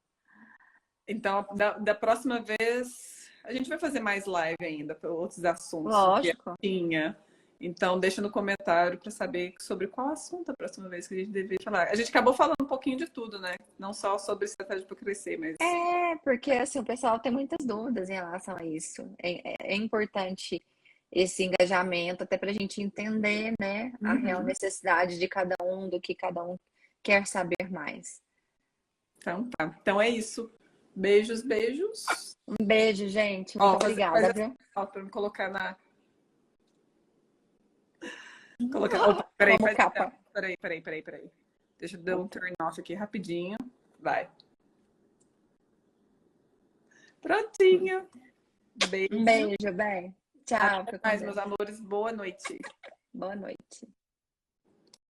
Então, da próxima vez, a gente vai fazer mais live ainda para outros assuntos que eu Lógico. tinha. Então, deixa no comentário para saber sobre qual assunto a próxima vez que a gente deveria falar. A gente acabou falando um pouquinho de tudo, né? Não só sobre estratégia para crescer, mas. É, porque assim, o pessoal tem muitas dúvidas em relação a isso. É importante esse engajamento, até para a gente entender, né, a real Uhum. necessidade de cada um, do que cada um quer saber mais. Então tá. Então é isso. Beijos, beijos. Um beijo, gente. Muito Ó, faz obrigada, assim, viu? ó, para me colocar na. Colocar. Opa, peraí, Como faz assim, ó. capa. Peraí. Deixa eu dar um turn off aqui rapidinho. Vai. Prontinho. Um Beijo. beijo, bem. Tchau, Até fica com mais, meus Deus. amores. Boa noite. Boa noite.